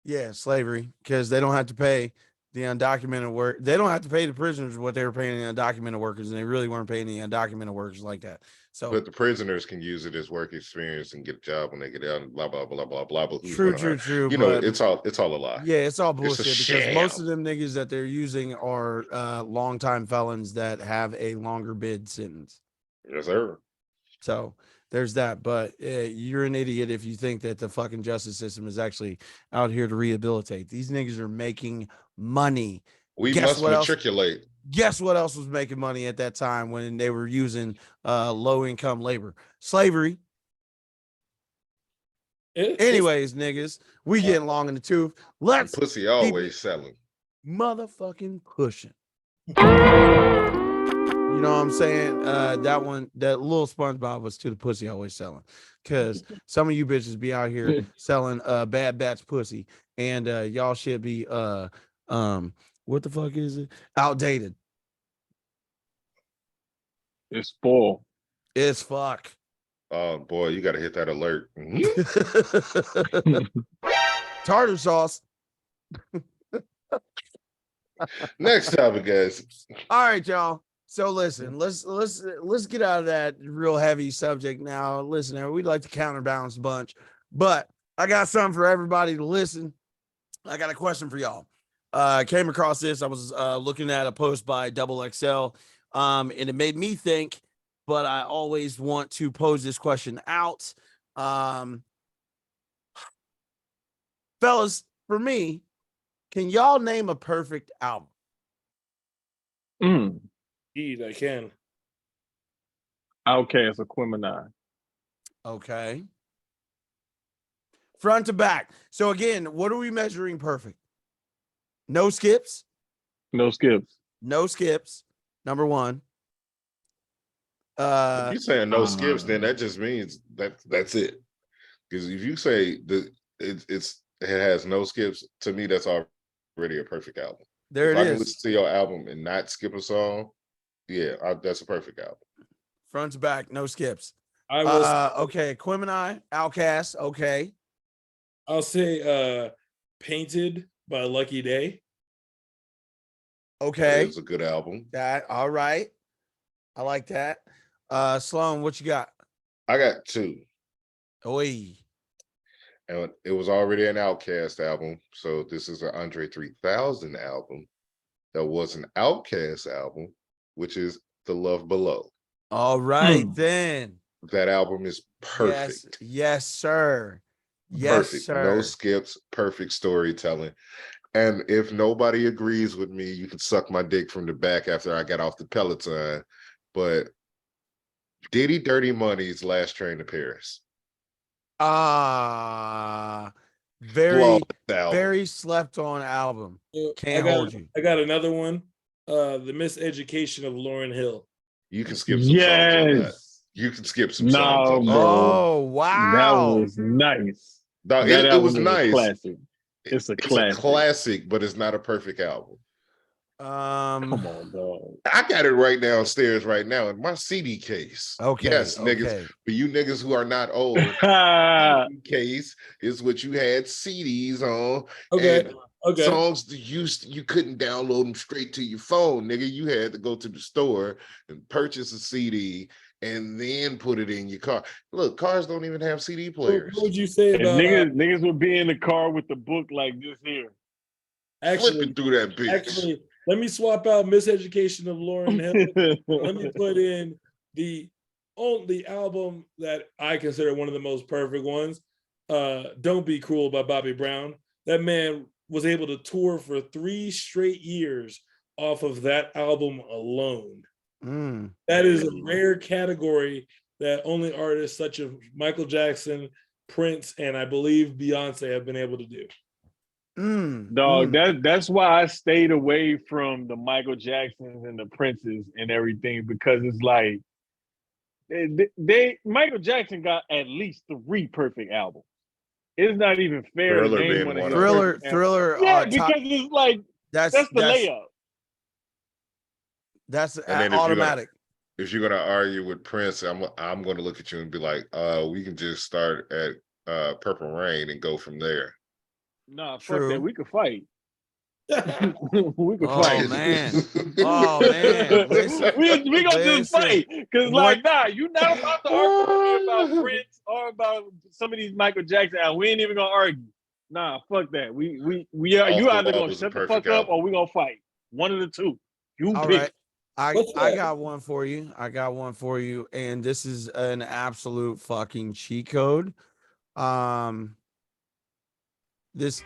Yeah, slavery, because they don't have to pay the undocumented work. They don't have to pay the prisoners what they were paying the undocumented workers, and they really weren't paying the undocumented workers like that. So, but the prisoners can use it as work experience and get a job when they get out. And blah blah blah blah blah. But true. You know, it's all a lie. Yeah, it's all bullshit because most of them niggas that they're using are longtime felons that have a longer bid sentence. Yes, sir. So there's that, but you're an idiot if you think that the fucking justice system is actually out here to rehabilitate. These niggas are making money. We must matriculate. Guess what else was making money at that time when they were using low-income labor? Slavery. Anyways, niggas, we getting long in the tooth. Let's pussy always selling. Motherfucking pushing. You know what I'm saying? That little SpongeBob was to the pussy always selling. Because some of you bitches be out here selling bad batch pussy. And y'all should be what the fuck is it? Outdated. It's full. It's fuck. Oh boy, you gotta hit that alert. Tartar sauce. Next topic, guys. All right, y'all. So listen, let's get out of that real heavy subject now. Listen, we'd like to counterbalance a bunch, but I got something for everybody to listen. I got a question for y'all. I came across this. I was looking at a post by XXL, and it made me think, but I always want to pose this question out. Fellas, for me, can y'all name a perfect album? Indeed, I can. Outkast or Aquemini. Okay. Front to back. So again, what are we measuring perfect? No skips? No skips. No skips. Number one. If you're saying no skips, then that just means that's it. Because if you say it has no skips, to me that's already a perfect album. There if it I can is. listen to your album and not skip a song, yeah, that's a perfect album. Front to back, no skips. I will. Okay, Quimini, Outcast. Okay, I'll say Painted by Lucky Day. okay, It's a good album. that all right. I like that. Sloan, what you got? I got two. Oi. And it was already an Outkast album. So this is an Andre 3000 album. That was an Outkast album, which is The Love Below. All right, then. That album is perfect. Yes, sir. Yes, Perfect. sir. No skips, perfect storytelling. And if nobody agrees with me, you can suck my dick from the back after I got off the Peloton. But Diddy Dirty Money's Last Train to Paris. Very slept on album. Can't hold you. I got another one. The Miseducation of Lauryn Hill. You can skip some songs on that. You can skip some songs on that. Oh, wow. That was nice. Dog, That it was album is nice. classic. It's a classic, but it's not a perfect album. Come on, dog. I got it right downstairs right now in my CD case. Okay. Yes, okay. niggas. For you niggas who are not old, CD case is what you had CDs on. Okay. And songs that you couldn't download them straight to your phone, nigga. You had to go to the store and purchase a CD and then put it in your car. Look, cars don't even have CD players. What would you say about niggas would be in the car with the book like this here? Flipping through that bitch. Actually, let me swap out Miseducation of Lauryn Hill. Let me put in the album that I consider one of the most perfect ones. Don't Be Cruel by Bobby Brown. That man was able to tour for 3 straight years off of that album alone. That is a rare category that only artists such as Michael Jackson, Prince, and I believe Beyonce have been able to do. Dog, that's why I stayed away from the Michael Jacksons and the Princes and everything, because it's like Michael Jackson got at least 3 perfect albums. It's not even fair to name one of his Thriller. Yeah, because it's like that's the layup. That's automatic. If you're gonna argue with Prince, I'm gonna look at you and be like, we can just start at Purple Rain and go from there. Nah, fuck that. We could fight. We could fight. Man. Oh man. Listen, we gonna just fight. Cause you're not about to argue about Prince or about some of these Michael Jackson albums. We ain't even gonna argue. Nah, fuck that. You either gonna shut the fuck up or we gonna fight. One of the two. You all pick. Right. I got one for you. And this is an absolute fucking cheat code. This.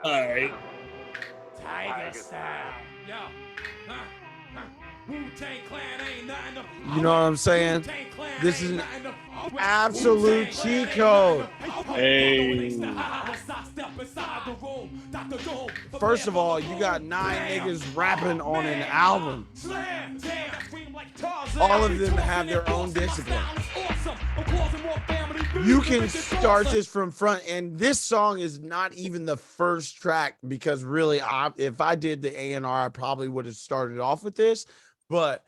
All right. Tiger style. Yo. Wu-Tang Clan ain't nothing to. You know what I'm saying? This is an absolute cheat code. Hey. First of all, you got 9 niggas rapping on an album. All of them have their own discipline. You can start this from front, and this song is not even the first track, because really, if I did the A&R, I probably would have started off with this, but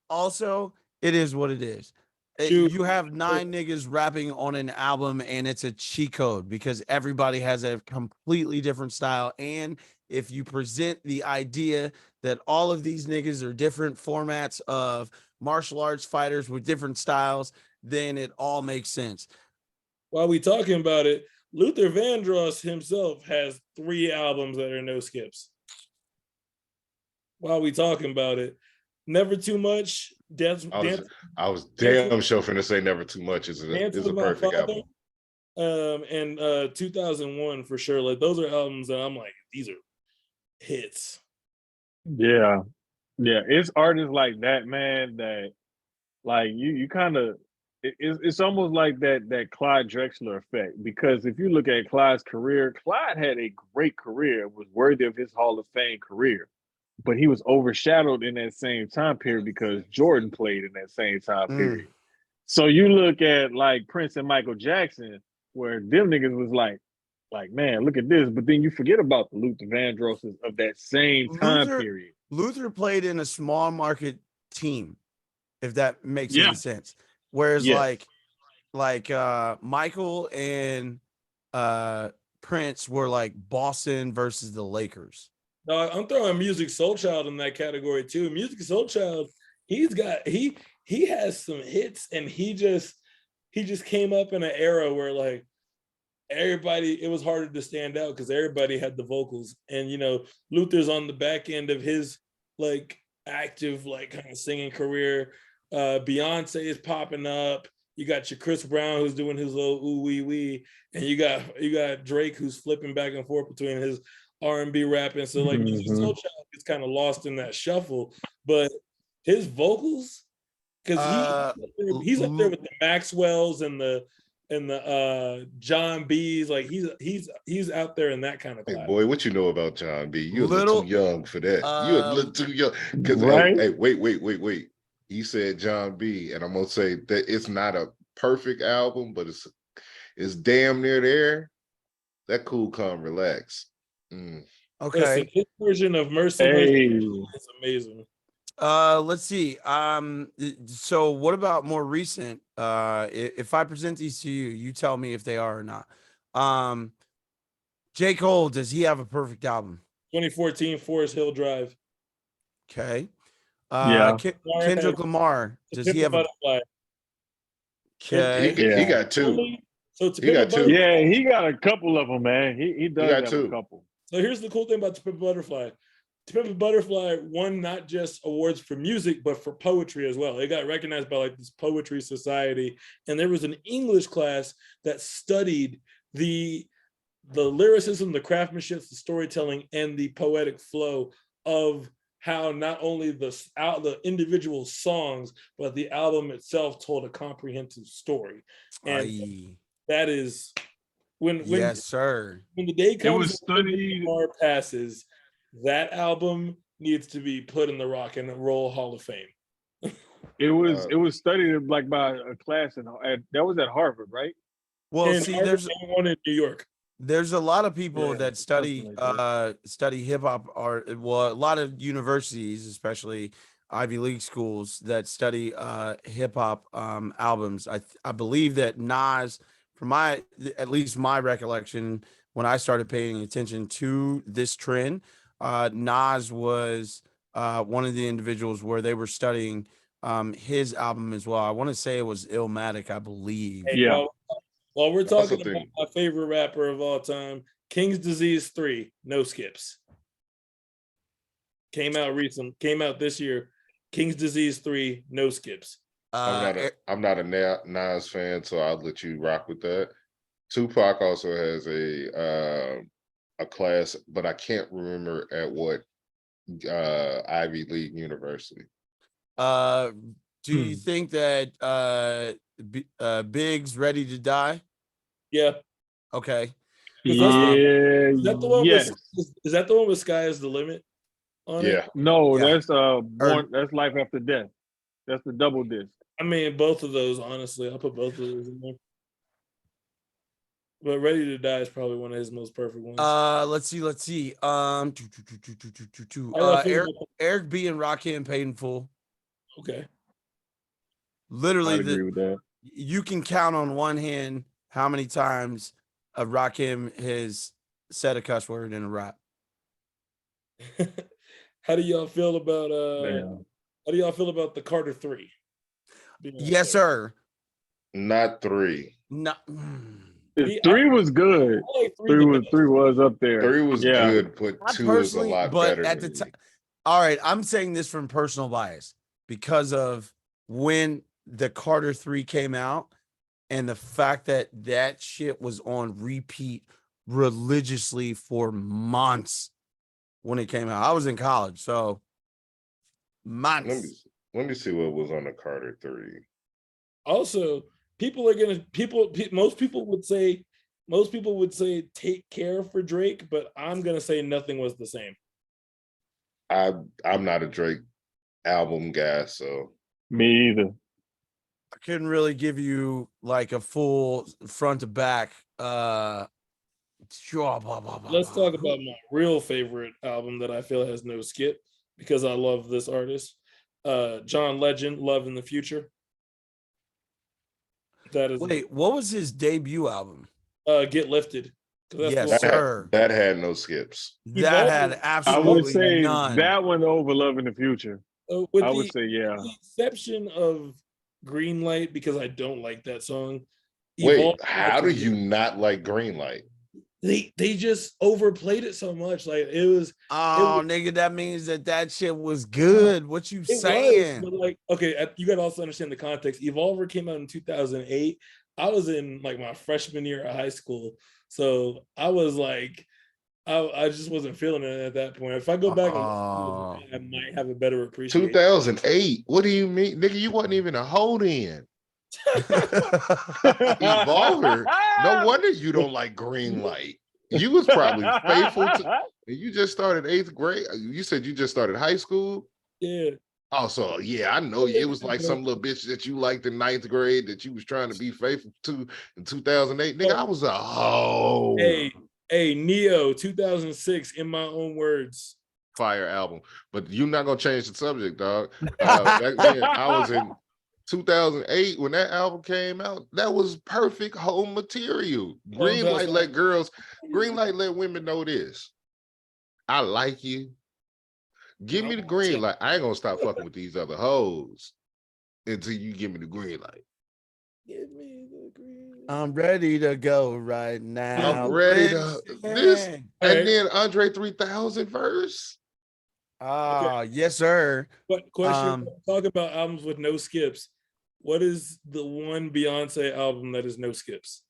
also, it is what it is. You have 9 niggas rapping on an album, and it's a cheat code because everybody has a completely different style. And if you present the idea that all of these niggas are different formats of martial arts fighters with different styles, then it all makes sense. While we talking about it, Luther Vandross himself has 3 albums that are no skips. While we talking about it, Never Too Much. I was damn sure finna say Never Too Much is a perfect album. And 2001 for sure. Like, those are albums that I'm like, these are hits. Yeah. It's artists like that, man, that like you kind of it's almost like that Clyde Drexler effect, because if you look at Clyde's career, Clyde had a great career, was worthy of his Hall of Fame career, but he was overshadowed in that same time period because Jordan played in that same time period. So you look at like Prince and Michael Jackson, where them niggas was like, man, look at this. But then you forget about the Luther Vandrosses of that same time period. Luther played in a small market team, if that makes any sense. Whereas Michael and Prince were like Boston versus the Lakers. No, I'm throwing Music Soul Child in that category too. Music Soul Child, he has some hits, and he just came up in an era where like everybody, it was harder to stand out because everybody had the vocals. And you know, Luther's on the back end of his like active like kind of singing career. Beyonce is popping up. You got your Chris Brown who's doing his little ooh wee wee, and you got Drake who's flipping back and forth between his R&B rapping. So like Music Soul Child gets kind of lost in that shuffle, but his vocals, because he's up there with the Maxwells and the John B's, like he's out there in that kind of class. Hey boy, what you know about John B? You're a little too young for that. You're a little too young. Because hey, wait. He said John B, and I'm gonna say that it's not a perfect album, but it's damn near there. That Cool Calm Relax. Okay. Listen, his version of Mercy is amazing. Let's see. So what about more recent? If I present these to you, you tell me if they are or not. J. Cole, does he have a perfect album? 2014 Forest Hill Drive. Okay. Yeah. Kendrick Lamar, does he have a Okay. He got two. So he got two. Yeah, he got a couple of them, man. He does have a couple. So here's the cool thing about To Pimp a Butterfly. To Pimp a Butterfly won not just awards for music, but for poetry as well. It got recognized by like this poetry society. And there was an English class that studied the lyricism, the craftsmanship, the storytelling, and the poetic flow of how not only the individual songs, but the album itself told a comprehensive story. And that is when yes, sir. When the day comes, it was studied. Passes, that album needs to be put in the Rock and Roll Hall of Fame. It was studied like by a class that was at Harvard, right? Well, and see, Harvard, there's one in New York. There's a lot of people that study study hip hop art. Well, a lot of universities, especially Ivy League schools, that study hip hop albums. I believe that Nas, from at least my recollection, when I started paying attention to this trend, Nas was one of the individuals where they were studying his album as well. I want to say it was Illmatic, I believe. Hey, yeah. While we're talking about my favorite rapper of all time, King's Disease 3, no skips. Came out this year. King's Disease 3, no skips. I'm not a Nas fan, so I'll let you rock with that. Tupac also has a class, but I can't remember at what Ivy League university. Do you think that Big's Ready to Die? Yeah. Okay. Yeah. Is that the one is that the one with Sky is the Limit on it? No, that's that's Life After Death. That's the double disc. I mean, both of those, honestly. I'll put both of those in there. But Ready to Die is probably one of his most perfect ones. Let's see. Eric B and Rakim Paid in Full. Okay. Literally, I agree with that. You can count on one hand how many times Rakim has said a cuss word in a rap. How do y'all feel about the Carter 3? Yes, sir. Not 3. No. 3 was good. Three was up there. 3 was good, but 2 is a lot better. At the time, all right, I'm saying this from personal bias because of when the Carter 3 came out and the fact that shit was on repeat religiously for months when it came out. I was in college, so months. Let me see what was on the Carter 3. Also, most people would say Take Care for Drake, but I'm gonna say Nothing Was the Same. I'm not a Drake album guy, so me either. I couldn't really give you like a full front to back. Let's talk about my real favorite album that I feel has no skip because I love this artist. John Legend, Love in the Future. That is Wait, what was his debut album? Get Lifted. Yes, sir. That had no skips. That had I absolutely would say none. that one over Love in the Future. With I would say, yeah. the exception of Green Light, because I don't like that song. Wait, how do you not like Green Light? They just overplayed it so much. Like it was. Oh, nigga, that means that shit was good. What you saying? But like, okay, you got to also understand the context. Evolver came out in 2008. I was in like my freshman year of high school, so I was like, I just wasn't feeling it at that point. If I go back, I might have a better appreciation. 2008. What do you mean, nigga? You wasn't even a hold in. Evolver. No wonder you don't like Green Light. You was probably faithful to. You just started 8th grade. You said you just started high school. Yeah. Oh, so yeah, I know it was like some little bitch that you liked in 9th grade that you was trying to be faithful to in 2008. Nigga, I was a hoe. Hey, Neo, 2006. In my own words. Fire album, but you're not gonna change the subject, dog. Back then, I was in 2008 when that album came out. That was perfect home material. Green Light let girls, Green Light let women know this. I like you. Give me the green light. I ain't gonna stop fucking with these other hoes until you give me the green light. Give me the green light. I'm ready to go right now. I'm ready to this. And then Andre 3000 verse. Yes, sir. But question, talk about albums with no skips. What is the one Beyonce album that is no skips?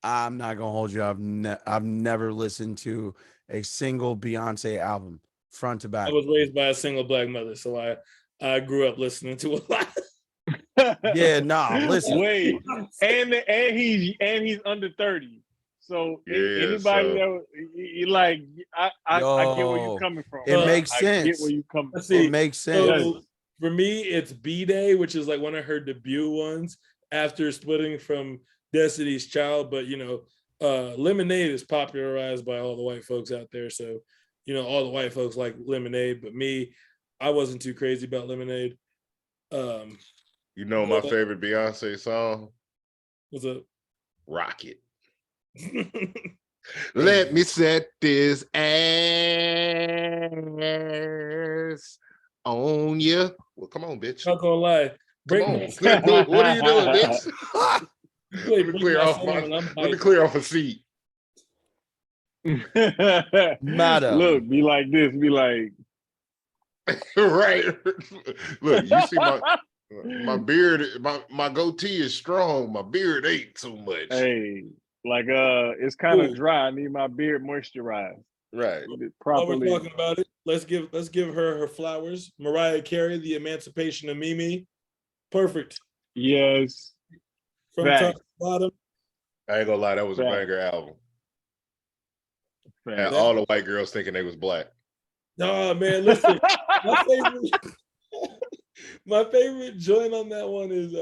I'm not gonna hold you. I've never listened to a single Beyonce album front to back. I was raised by a single black mother, so I grew up listening to a lot. Yeah, nah, listen. Wait, and he's under 30. So anybody that like, I get where you're coming from. It makes sense. I get where you coming from. It makes sense. So for me, it's B-Day, which is like one of her debut ones after splitting from Destiny's Child. But Lemonade is popularized by all the white folks out there. So, all the white folks like Lemonade, but me, I wasn't too crazy about Lemonade. My favorite Beyonce song? What's up? Rocket. Let me set this ass on you. Well, come on, bitch. Not gonna lie. Come on. What are you doing, bitch? Let me clear off a seat. Madam. Look, be like this. Be like, right. Look, you see my beard, my goatee is strong. My beard ain't too much. Hey, like it's kind of dry. I need my beard moisturized. Right. While we're talking about it, let's give her flowers. Mariah Carey, The Emancipation of Mimi. Perfect. Yes. From top to bottom. I ain't gonna lie, that was a banger album. And all the white girls thinking they was black. Nah, man, listen. My favorite joint on that one is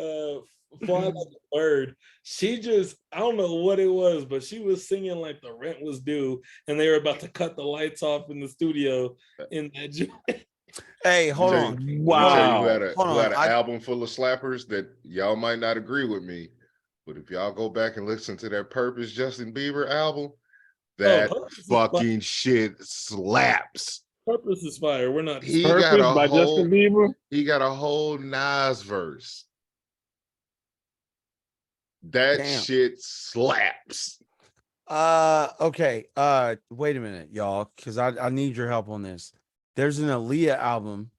Fly Like a Bird. She just, I don't know what it was, but she was singing like the rent was due and they were about to cut the lights off in the studio in that joint. Hey, hold on. Wow. You had an album full of slappers that y'all might not agree with me, but if y'all go back and listen to that Purpose Justin Bieber album, that fucking shit slaps. Purpose is fire. We're not. He Purpose got a by whole, Justin Bieber. He got a whole Nas verse. That shit slaps. Okay. Wait a minute, y'all, because I need your help on this. There's an Aaliyah album.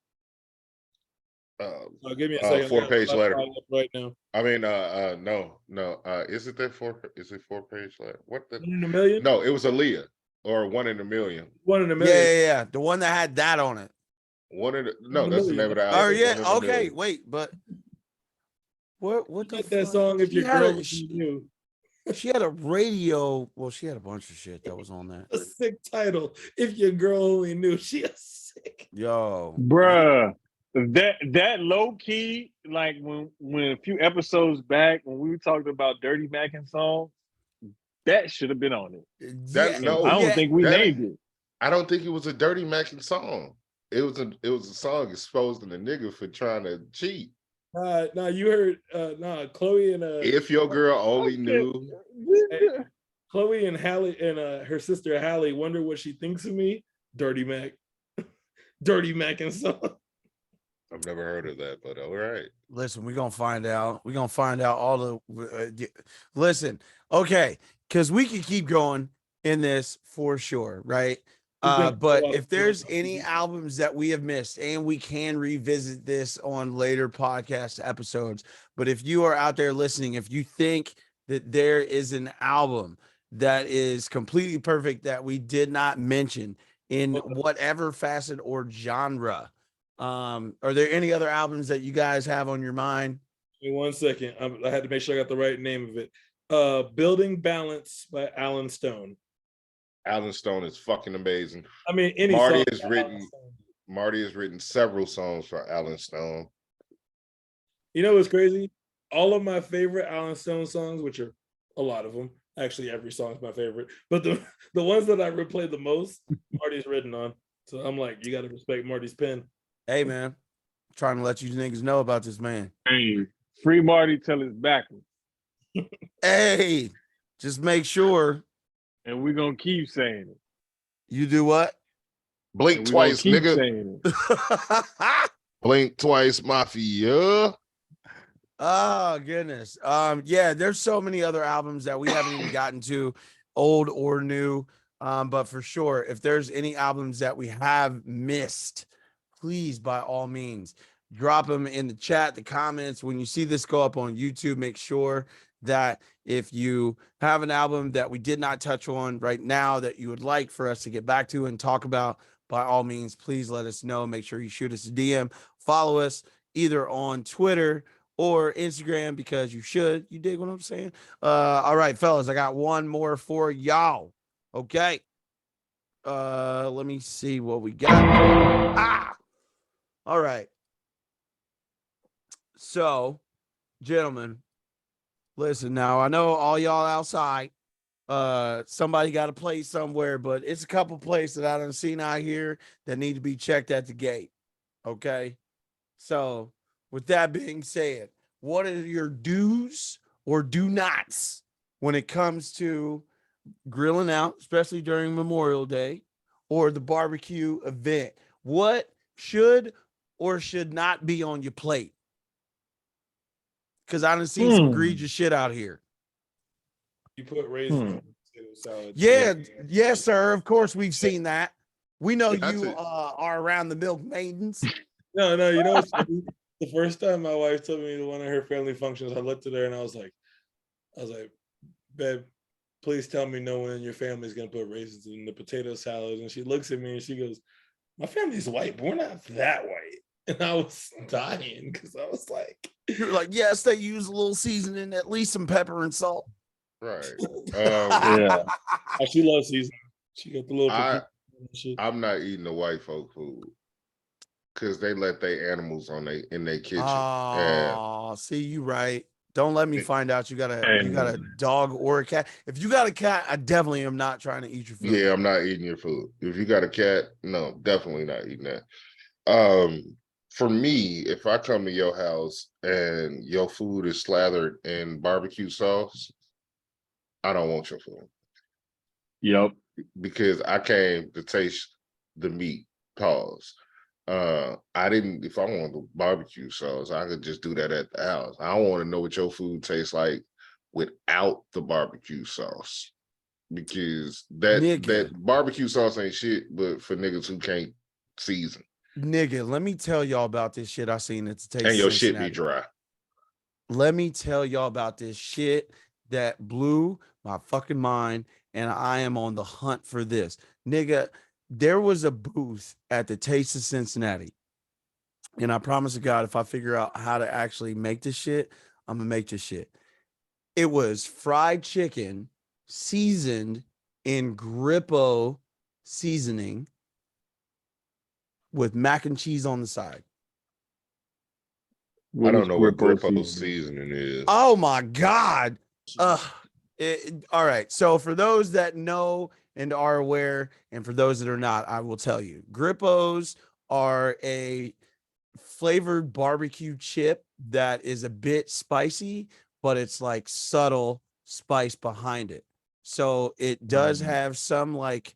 Give me a second. 4-page letter right now. I mean, no. Is it that 4-page letter? What the? 1 in a Million? No, it was Aaliyah or 1 in a Million. 1 in a Million. Yeah. The one that had that on it. No, that's the name of the album. Oh yeah. Okay. Wait, but what the? That song, If Your Girl Was You. She had a radio. Well, she had a bunch of shit that was on that. A sick title. If Your Girl Only Knew. She is sick. Yo, bruh. That low key, like when a few episodes back when we talked about Dirty Mackin song, that should have been on it. Yeah, no, I don't yeah. think we that- named it. I don't think it was a Dirty Mackin song. It was a song exposing the nigga for trying to cheat. No, you heard Chloe and If your girl only knew. Chloe and Hallie and her sister Hallie wonder what she thinks of me. Dirty Mac. Dirty Mac and song. I've never heard of that, but all right. Listen, we're gonna find out. We're gonna find out all the listen, okay, because we can keep going in this for sure, right? But if there's any albums that we have missed, and we can revisit this on later podcast episodes, but if you are out there listening, if you think that there is an album that is completely perfect that we did not mention in whatever facet or genre, are there any other albums that you guys have on your mind? Give me 1 second. I had to make sure I got the right name of it. Building Balance by Alan Stone. Alan Stone is fucking amazing. I mean, any Marty song has written several songs for Alan Stone. You know what's crazy? All of my favorite Alan Stone songs, which are a lot of them, actually every song is my favorite, but the ones that I replay the most, Marty's written on. So I'm like, you got to respect Marty's pen. Hey man, trying to let you niggas know about this man. Hey, free Marty till it's backwards. Hey, just make sure. And we're gonna keep saying it. You do what? Blink twice, nigga. Blink twice, mafia. Oh goodness. Yeah, there's so many other albums that we haven't even gotten to, old or new. But for sure, if there's any albums that we have missed, please, by all means, drop them in the chat, the comments. When you see this go up on YouTube, make sure that if you have an album that we did not touch on right now that you would like for us to get back to and talk about, by all means, please let us know. Make sure you shoot us a DM, follow us either on Twitter or Instagram, because you should. You dig what I'm saying? All right, fellas, I got one more for y'all. Okay. Let me see what we got. All right. So, gentlemen, listen now. I know all y'all outside. Somebody got to play somewhere, but it's a couple places that I done seen out here that need to be checked at the gate. Okay. So, with that being said, what are your do's or do nots when it comes to grilling out, especially during Memorial Day or the barbecue event? What should or should not be on your plate? Because I done seen some egregious shit out here. You put raisins in potato salad. Yeah, yes, sir. Of course, we've seen that. We know Yeah, you are around the milk maidens. No, you know what's funny? The first time my wife took me to one of her family functions, I looked at her and I was like, babe, please tell me no one in your family is gonna put raisins in the potato salad. And she looks at me and she goes, my family's white, but we're not that white. And I was dying because I was like, You're like, yes, they use a little seasoning, at least some pepper and salt. Right. Yeah. oh, she loves seasoning. She got the little shit. I'm not eating the white folk food because they let their animals in their kitchen. Oh, see, you right. Don't let me find out you got a dog or a cat. If you got a cat, I definitely am not trying to eat your food. Yeah, I'm not eating your food. If you got a cat, no, definitely not eating that. For me, if I come to your house and your food is slathered in barbecue sauce, I don't want your food. Yep. Because I came to taste the meat. Pause. I didn't, if I wanted the barbecue sauce, I could just do that at the house. I don't want to know what your food tastes like without the barbecue sauce. Because that barbecue sauce ain't shit, but for niggas who can't season. Nigga, let me tell y'all about this shit I seen at the Taste. And your shit be dry. Let me tell y'all about this shit that blew my fucking mind, and I am on the hunt for this. Nigga, there was a booth at the Taste of Cincinnati, and I promise to God, if I figure out how to actually make this shit, I'm gonna make this shit. It was fried chicken seasoned in Grippo seasoning with mac and cheese on the side. I don't know what Grippo Grippo seasoning? seasoning is. Oh my God. All right. So for those that know and are aware, and for those that are not, I will tell you, Grippos are a flavored barbecue chip that is a bit spicy, but it's like subtle spice behind it. So it does have some like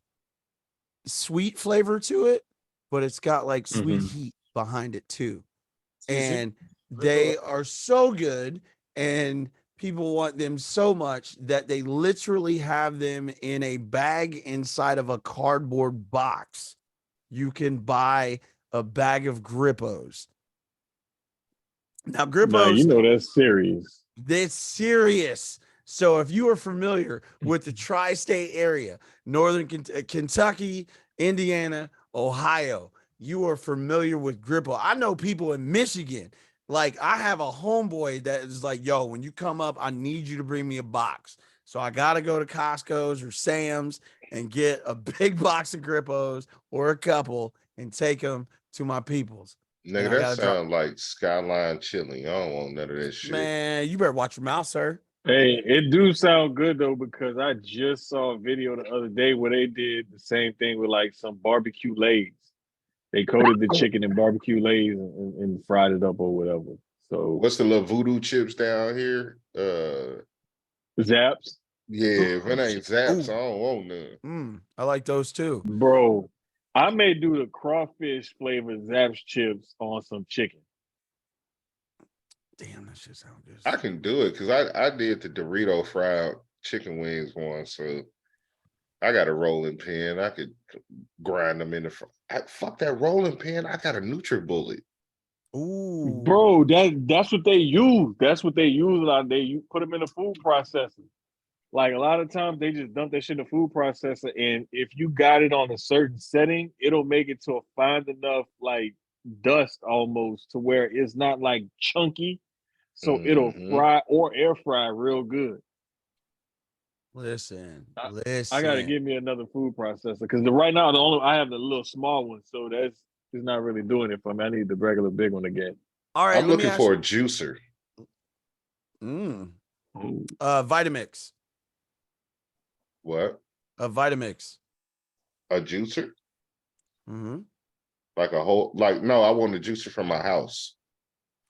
sweet flavor to it, but it's got like sweet heat behind it too. And they are so good, and people want them so much that they literally have them in a bag inside of a cardboard box. You can buy a bag of Grippos. Now, Nah, Grippos, you know that's serious. that's serious. So if you are familiar with the tri-state area, northern Kentucky, Indiana, Ohio, you are familiar with Grippo. I know people in Michigan. Like, I have a homeboy that is like, yo, when you come up, I need you to bring me a box. So I got to go to Costco's or Sam's and get a big box of Grippos or a couple and take them to my peoples. Nigga, that sound like Skyline Chili. I don't want none of that shit. Man, you better watch your mouth, sir. Hey, it do sound good though, because I just saw a video the other day where they did the same thing with like some barbecue lays. They coated the chicken in barbecue lays and fried it up or whatever. So what's the little voodoo chips down here? Zaps. Yeah, if it ain't Zaps, I don't want none. I like those too. Bro, I may do the crawfish flavored Zaps chips on some chicken. Damn, that shit sounds good. I can do it because I did the Dorito fried chicken wings once, so I got a rolling pin. I could grind them in the fuck that rolling pin. I got a NutriBullet. Ooh, bro, that's what they use. That's what they use a lot. You put them in a food processor. Like a lot of times they just dump that shit in a food processor, and if you got it on a certain setting, it'll make it to a fine enough like dust almost to where it's not like chunky, so it'll fry or air fry real good. Listen. I gotta give me another food processor because right now I have the little small one, so it's not really doing it for me. I need the regular big one again. All right, I'm looking for a juicer. Vitamix. What? A Vitamix. A juicer? Like a whole, like, no, I want a juicer from my house.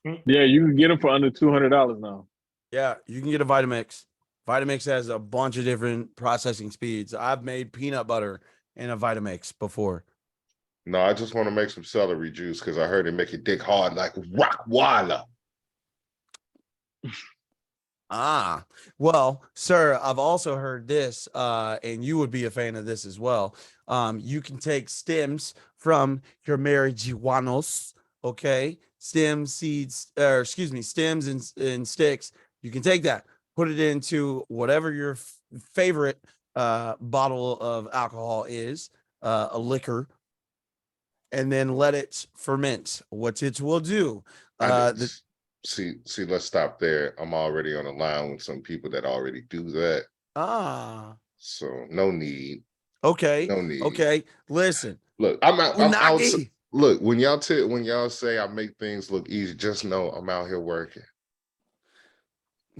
Yeah, you can get them for under $200 now. Yeah, you can get a Vitamix. Vitamix has a bunch of different processing speeds. I've made peanut butter in a Vitamix before. No, I just want to make some celery juice because I heard it make it dick hard like Rockweiler. Well, sir, I've also heard this, and you would be a fan of this as well. You can take stems from your marijuanos, okay? Stems, seeds, or excuse me, stems and sticks. You can take that, put it into whatever your favorite bottle of alcohol is, a liquor, and then let it ferment. What it will do. See, let's stop there. I'm already on a line with some people that already do that. So no need. Okay. No need. Okay. Listen. Look, I'm out. Look, when y'all say I make things look easy, just know I'm out here working.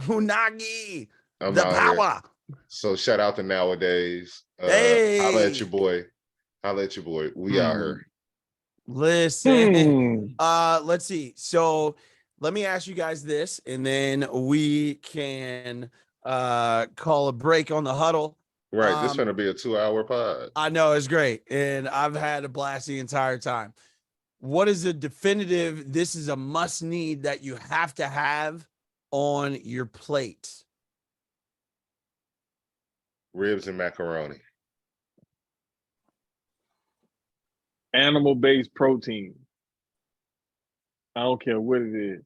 Unagi. I'm the out power. Here. So shout out to Nowadays. Hey. Holla at your boy. We out here. Listen. Let's see. So let me ask you guys this, and then we can call a break on the huddle. Right. This is going to be a 2-hour pod. I know, it's great. And I've had a blast the entire time. What is a definitive, this is a must need that you have to have on your plate? Ribs and macaroni. Animal-based protein. I don't care what it is.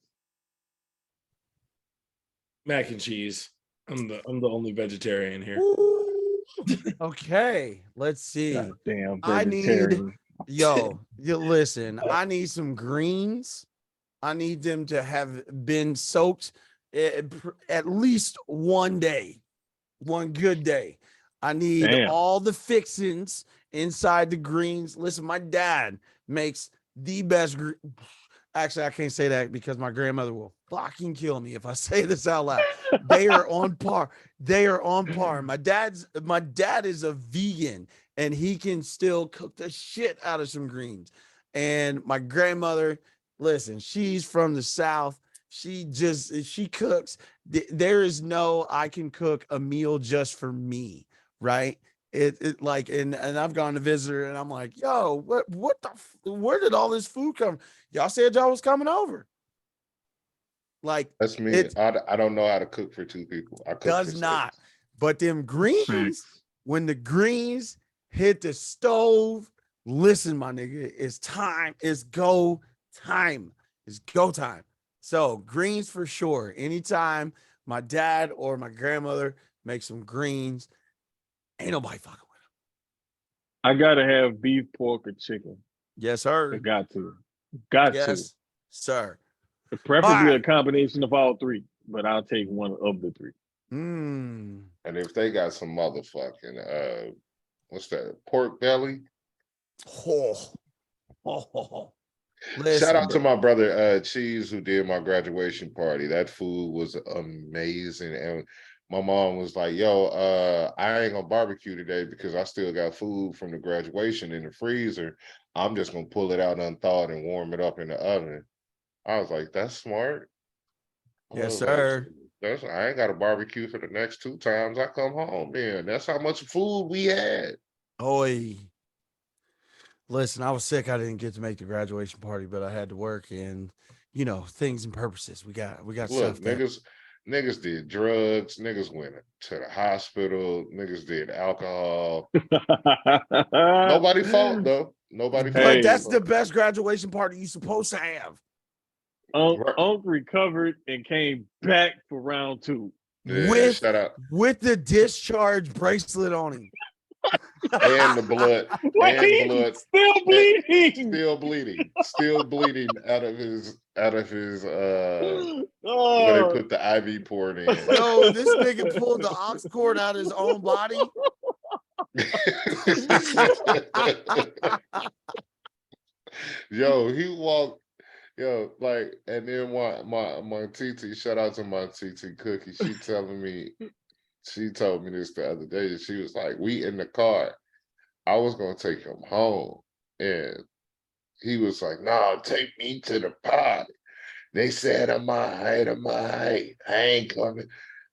Mac and cheese. I'm the only vegetarian here. Okay, let's see. God damn, I need listen. I need some greens. I need them to have been soaked at least one day, one good day. I need all the fixings inside the greens. Listen, my dad makes the best. Actually, I can't say that because my grandmother will fucking kill me if I say this out loud. They are on par. They are on par. My dad is a vegan and he can still cook the shit out of some greens. And my grandmother, listen, she's from the South. She cooks. There is no, I can cook a meal just for me, right? It like, and I've gone to visit her and I'm like, yo, where did all this food come? Y'all said y'all was coming over. Like, That's me. I don't know how to cook for two people. I cook does for not. six. But them greens, when the greens hit the stove, listen, my nigga, it's time. It's go time. It's go time. So greens for sure. Anytime my dad or my grandmother makes some greens, ain't nobody fucking with them. I gotta have beef, pork, or chicken. Yes, sir. I got to. Got to. Yes, sir. Preferably All a combination of all three, but I'll take one of the three. Mm. And if they got some motherfucking what's that, pork belly? Listen, shout out to my brother Cheese, who did my graduation party. That food was amazing. And my mom was like, yo, I ain't gonna barbecue today because I still got food from the graduation in the freezer. I'm just gonna pull it out unthawed and warm it up in the oven. I was like, that's smart. yes, sir. Like, I ain't got a barbecue for the next 2 times I come home. Man, that's how much food we had. Oi. Listen, I was sick. I didn't get to make the graduation party, but I had to work and, you know, things and purposes. We got Look, stuff. Niggas did drugs. Niggas went to the hospital. Niggas did alcohol. Nobody fault though. Nobody fault. But that's the best graduation party you're supposed to have. Unc recovered and came back for round 2. Yeah, shout out. With the discharge bracelet on him. And the blood. Wait, blood. Still bleeding. Still bleeding out of his where they put the IV port in. Yo, this nigga pulled the aux cord out of his own body. Yo, he walked. Yo, like, and then my TT, shout out to my TT Cookie. She told me this the other day. She was like, we in the car. I was gonna take him home. And he was like, no, take me to the party. They said I'm all right. I ain't coming.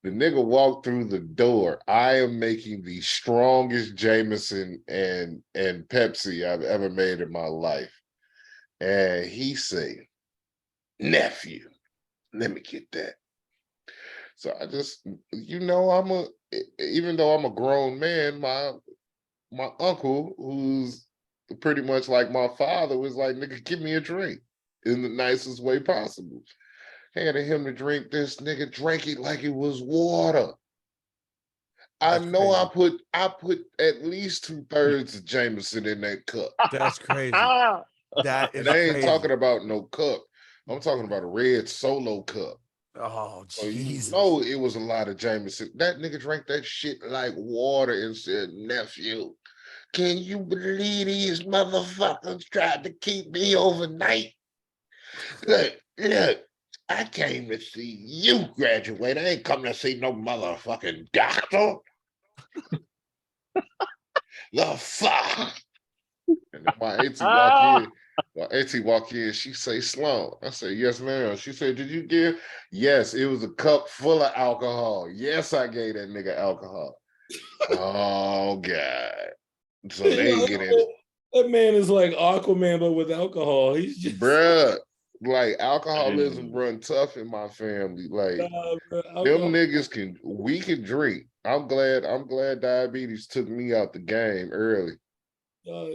The nigga walked through the door. I am making the strongest Jameson and Pepsi I've ever made in my life. And he said, nephew, let me get that. So I just, you know, even though I'm a grown man, my uncle, who's pretty much like my father, was like, nigga, give me a drink in the nicest way possible. Handed him to drink. This nigga drank it like it was water. I know crazy. I put at least 2/3 of Jameson in that cup. That's crazy. That is and I ain't crazy. talking about no cup. I'm talking about a red Solo cup. Oh, so Jesus. You know it was a lot of Jameson. That nigga drank that shit like water and said, nephew, can you believe these motherfuckers tried to keep me overnight? Look, I came to see you graduate. I ain't come to see no motherfucking doctor. The fuck? And then my auntie walk in, she say, Sloan. I say, yes, ma'am. She said, did you give? Yes, it was a cup full of alcohol. Yes, I gave that nigga alcohol. Oh, God. So they ain't get it. That man is like Aquaman, but with alcohol. He's just... Bruh, like, alcoholism run tough in my family. Like, them niggas we can drink. I'm glad diabetes took me out the game early.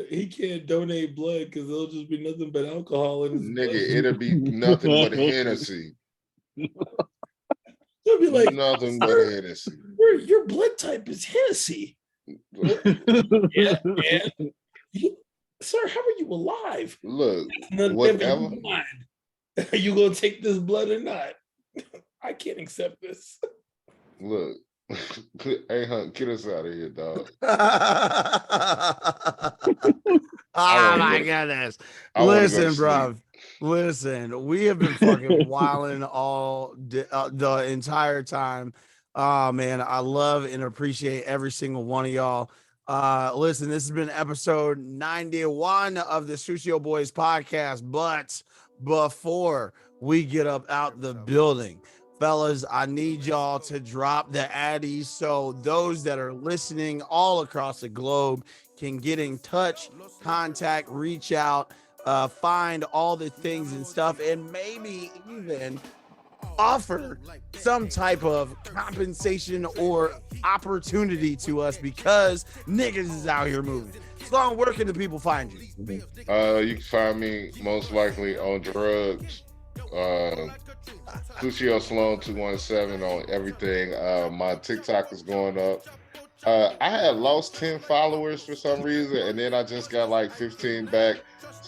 He can't donate blood because it'll just be nothing but alcohol in his blood. It'll be nothing but Hennessy. It'll be like nothing but Hennessy. Your blood type is Hennessy. Yeah, man. Sir, how are you alive? Look, whatever. Are you gonna take this blood or not? I can't accept this. Look. Hey, Hunt, get us out of here, dog. Oh my goodness. Listen, bro. Listen, we have been fucking wilding the entire time. Oh man, I love and appreciate every single one of y'all. Listen, this has been episode 91 of the Sucio Boyz podcast. But before we get up out the building, fellas, I need y'all to drop the addies so those that are listening all across the globe can get in touch, contact, reach out, find all the things and stuff, and maybe even offer some type of compensation or opportunity to us because niggas is out here moving. So where can the people find you? You can find me most likely on drugs. Sucio Sloan 217 on everything. My TikTok is going up. I had lost 10 followers for some reason, and then I just got like 15 back.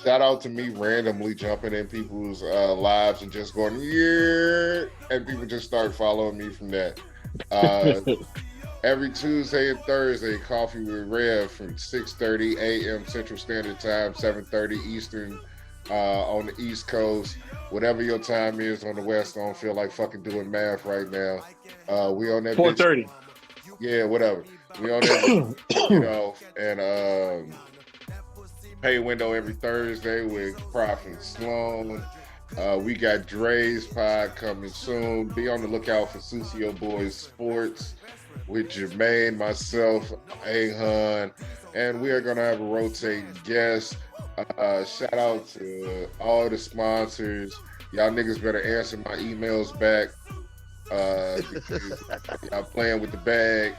Shout out to me randomly jumping in people's lives and just going, yeah, and people just start following me from that. Every Tuesday and Thursday, Coffee with Rev from 6:30 a.m. Central Standard Time, 7:30 Eastern on the East Coast. Whatever your time is on the West, I don't feel like fucking doing math right now. We on that 4:30. Yeah, whatever. We on that, you know, and pay window every Thursday with Prophet Sloan. We got Dre's pod coming soon. Be on the lookout for Sucio Boyz Sports with J.MAINE, myself, A-Hun, and we are gonna have a rotating guest. Shout out to all the sponsors. Y'all niggas better answer my emails back. Y'all playing with the bag.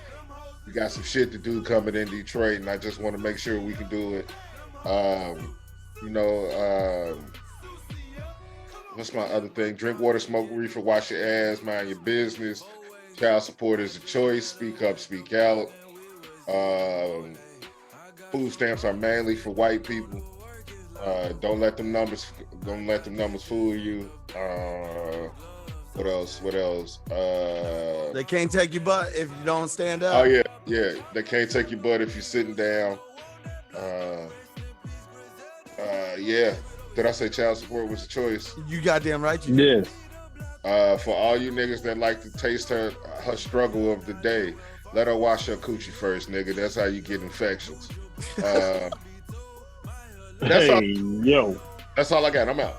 We got some shit to do coming in Detroit, and I just want to make sure we can do it. What's my other thing? Drink water, smoke reefer, wash your ass, mind your business. Child support is a choice. Speak up, speak out. Food stamps are mainly for white people. Don't let them numbers fool you. What else? They can't take your butt if you don't stand up. Oh yeah. They can't take your butt if you're sitting down. Yeah. Did I say child support was a choice? You goddamn right you did. Yes. For all you niggas that like to taste her struggle of the day, let her wash her coochie first, nigga. That's how you get infections. That's all I got. I'm out.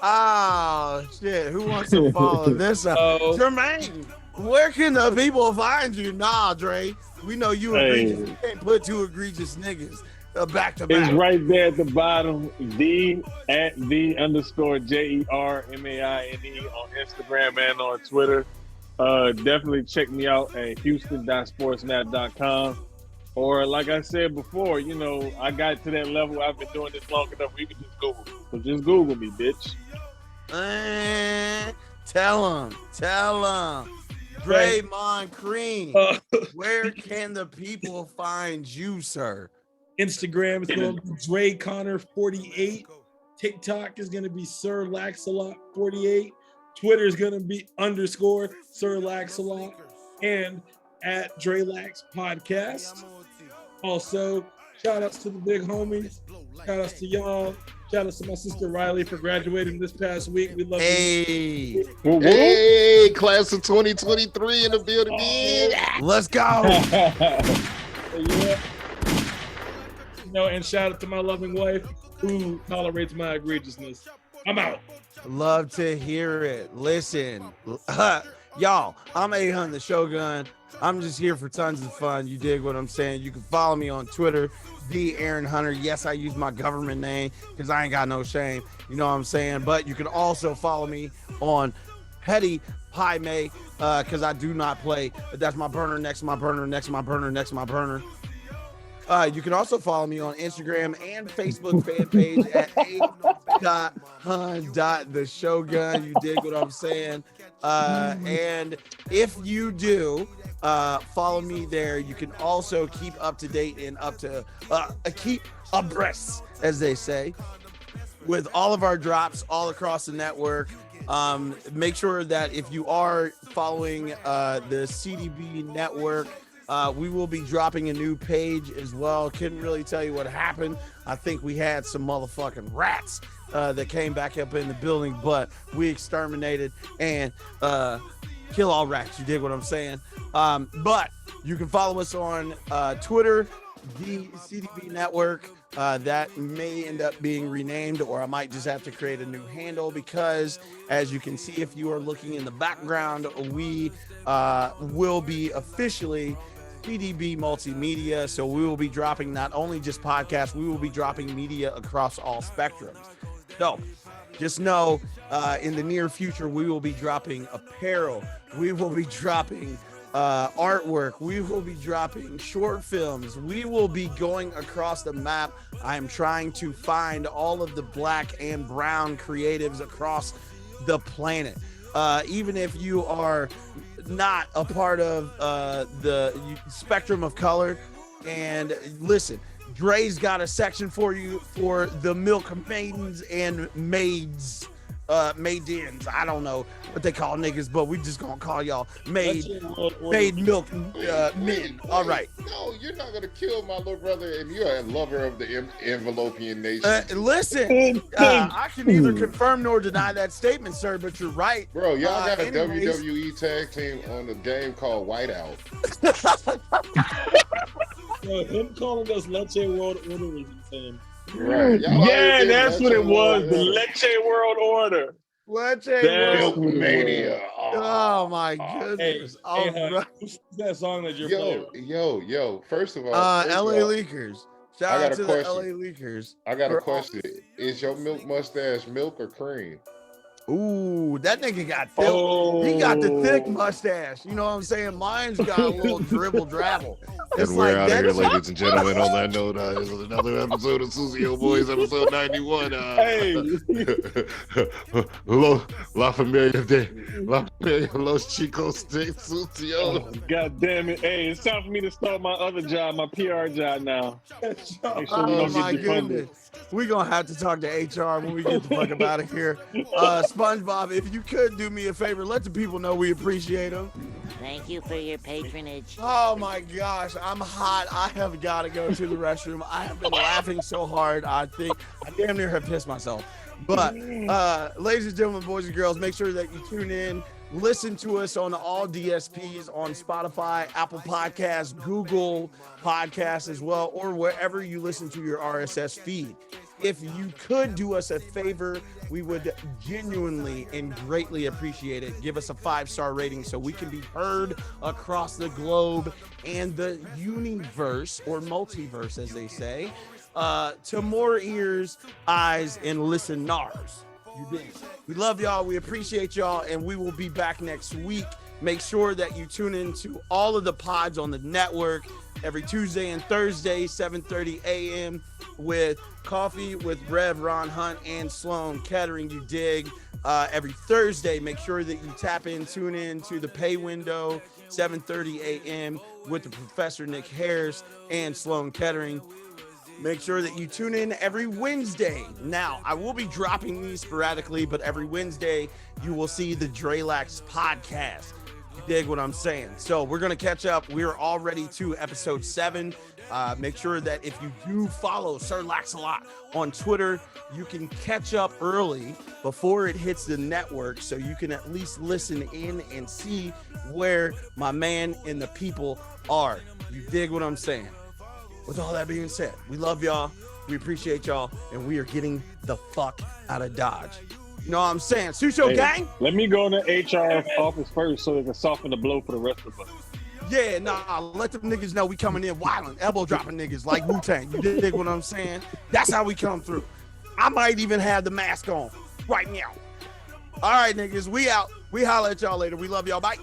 Oh shit! Who wants to follow this up? J.MAINE, where can the people find you? Nah, Dre, we know you egregious. You can't put two egregious niggas back to back. It's right there at the bottom. @the_JERMAINE on Instagram and on Twitter. Definitely check me out at houston.sportsnet.com. Or like I said before, you know, I got to that level. I've been doing this long enough. We can just Google. So just Google me, bitch. Tell him. Draymond Green. Where can the people find you, sir? Instagram is going to be Dre Connor 48. TikTok is going to be Sir Laxalot 48. Twitter is going to be _ Sir Laxalot and at Drelax Podcast. Also, shout outs to the big homies. Shout outs to y'all. Shout outs to my sister Riley for graduating this past week. We love you. Hey, class of 2023 in the building. Let's go. Yeah. You know, and shout out to my loving wife who tolerates my egregiousness. I'm out. Love to hear it. Listen, y'all, I'm A-Hun the Shogun. I'm just here for tons of fun. You dig what I'm saying? You can follow me on Twitter, the Aaron Hunter. Yes, I use my government name because I ain't got no shame. You know what I'm saying? But you can also follow me on Petty Pie May because I do not play. That's my burner next to my burner next to my burner next to my burner. You can also follow me on Instagram and Facebook fan page at a.hun.theshogun. You dig what I'm saying? And if you do follow me there, you can also keep up to date and keep abreast, as they say, with all of our drops all across the network. Make sure that if you are following the C.D.B. network, We will be dropping a new page as well. Couldn't really tell you what happened. I think we had some motherfucking rats that came back up in the building, but we exterminated and kill all rats. You dig what I'm saying? But you can follow us on Twitter, the C.D.B Network. That may end up being renamed, or I might just have to create a new handle because, as you can see, if you are looking in the background, we will be officially C.D.B Multimedia. So we will be dropping not only just podcasts, we will be dropping media across all spectrums. So just know in the near future, we will be dropping apparel. We will be dropping artwork. We will be dropping short films. We will be going across the map. I am trying to find all of the black and brown creatives across the planet. Even if you are not a part of the spectrum of color, and listen, Dre's got a section for you for the milk maidens and maids. Maidens, I don't know what they call niggas, but we just gonna call y'all maid milk men. All right. No, you're not gonna kill my little brother, and you're a lover of the envelopian nation. Listen, I can neither confirm nor deny that statement, sir, but you're right. Bro, y'all got a WWE tag team on the game called Whiteout. Him calling us Leche World Order was insane. Right. Yeah, that's what it was. The Leche World Order. Leche Milk Mania. Oh my goodness. That song that you're playing. Yo. First of all, LA Leakers. Shout out to the LA Leakers. I got a question. Is your milk mustache milk or cream? Ooh, that nigga got thick. Oh. He got the thick mustache. You know what I'm saying? Mine's got a little dribble drabble. It's and we're out of here, ladies and gentlemen. On that note, this is another episode of Sucio Boyz, episode 91. La Familia, Los Chicos Sucio. Oh, God damn it. Hey, it's time for me to start my other job, my PR job now. Oh, my goodness. We're going to have to talk to HR when we get the fuck up out of here. SpongeBob, if you could do me a favor, let the people know we appreciate them. Thank you for your patronage. Oh my gosh, I'm hot. I have got to go to the restroom. I have been laughing so hard. I think I damn near have pissed myself. But ladies and gentlemen, boys and girls, make sure that you tune in. Listen to us on all DSPs, on Spotify, Apple Podcasts, Google Podcasts as well, or wherever you listen to your RSS feed. If you could do us a favor, we would genuinely and greatly appreciate it. Give us a 5-star rating so we can be heard across the globe and the universe, or multiverse, as they say, to more ears, eyes, and listeners. You did. We love y'all. We appreciate y'all, and we will be back next week. Make sure that you tune into all of the pods on the network every Tuesday and Thursday, 7:30 a.m. with Coffee with Rev Ron Hunt and Sloan Kettering. You dig? Every Thursday, make sure that you tune in to the pay window, 7:30 a.m. with the Professor Nick Harris and Sloan Kettering. Make sure that you tune in every Wednesday. Now, I will be dropping these sporadically, but every Wednesday you will see the Drelax podcast. You dig what I'm saying? So we're going to catch up. We're already to episode 7. Make sure that if you do follow Sir Lax-A-Lot on Twitter, you can catch up early before it hits the network, so you can at least listen in and see where my man and the people are. You dig what I'm saying? With all that being said, we love y'all, we appreciate y'all, and we are getting the fuck out of Dodge. You know what I'm saying? Sucio gang? Let me go in the HR office first so they can soften the blow for the rest of us. Yeah, nah, let them niggas know we coming in wilding, elbow dropping niggas like Wu-Tang. You dig what I'm saying? That's how we come through. I might even have the mask on right now. All right, niggas, we out. We holla at y'all later. We love y'all. Bye.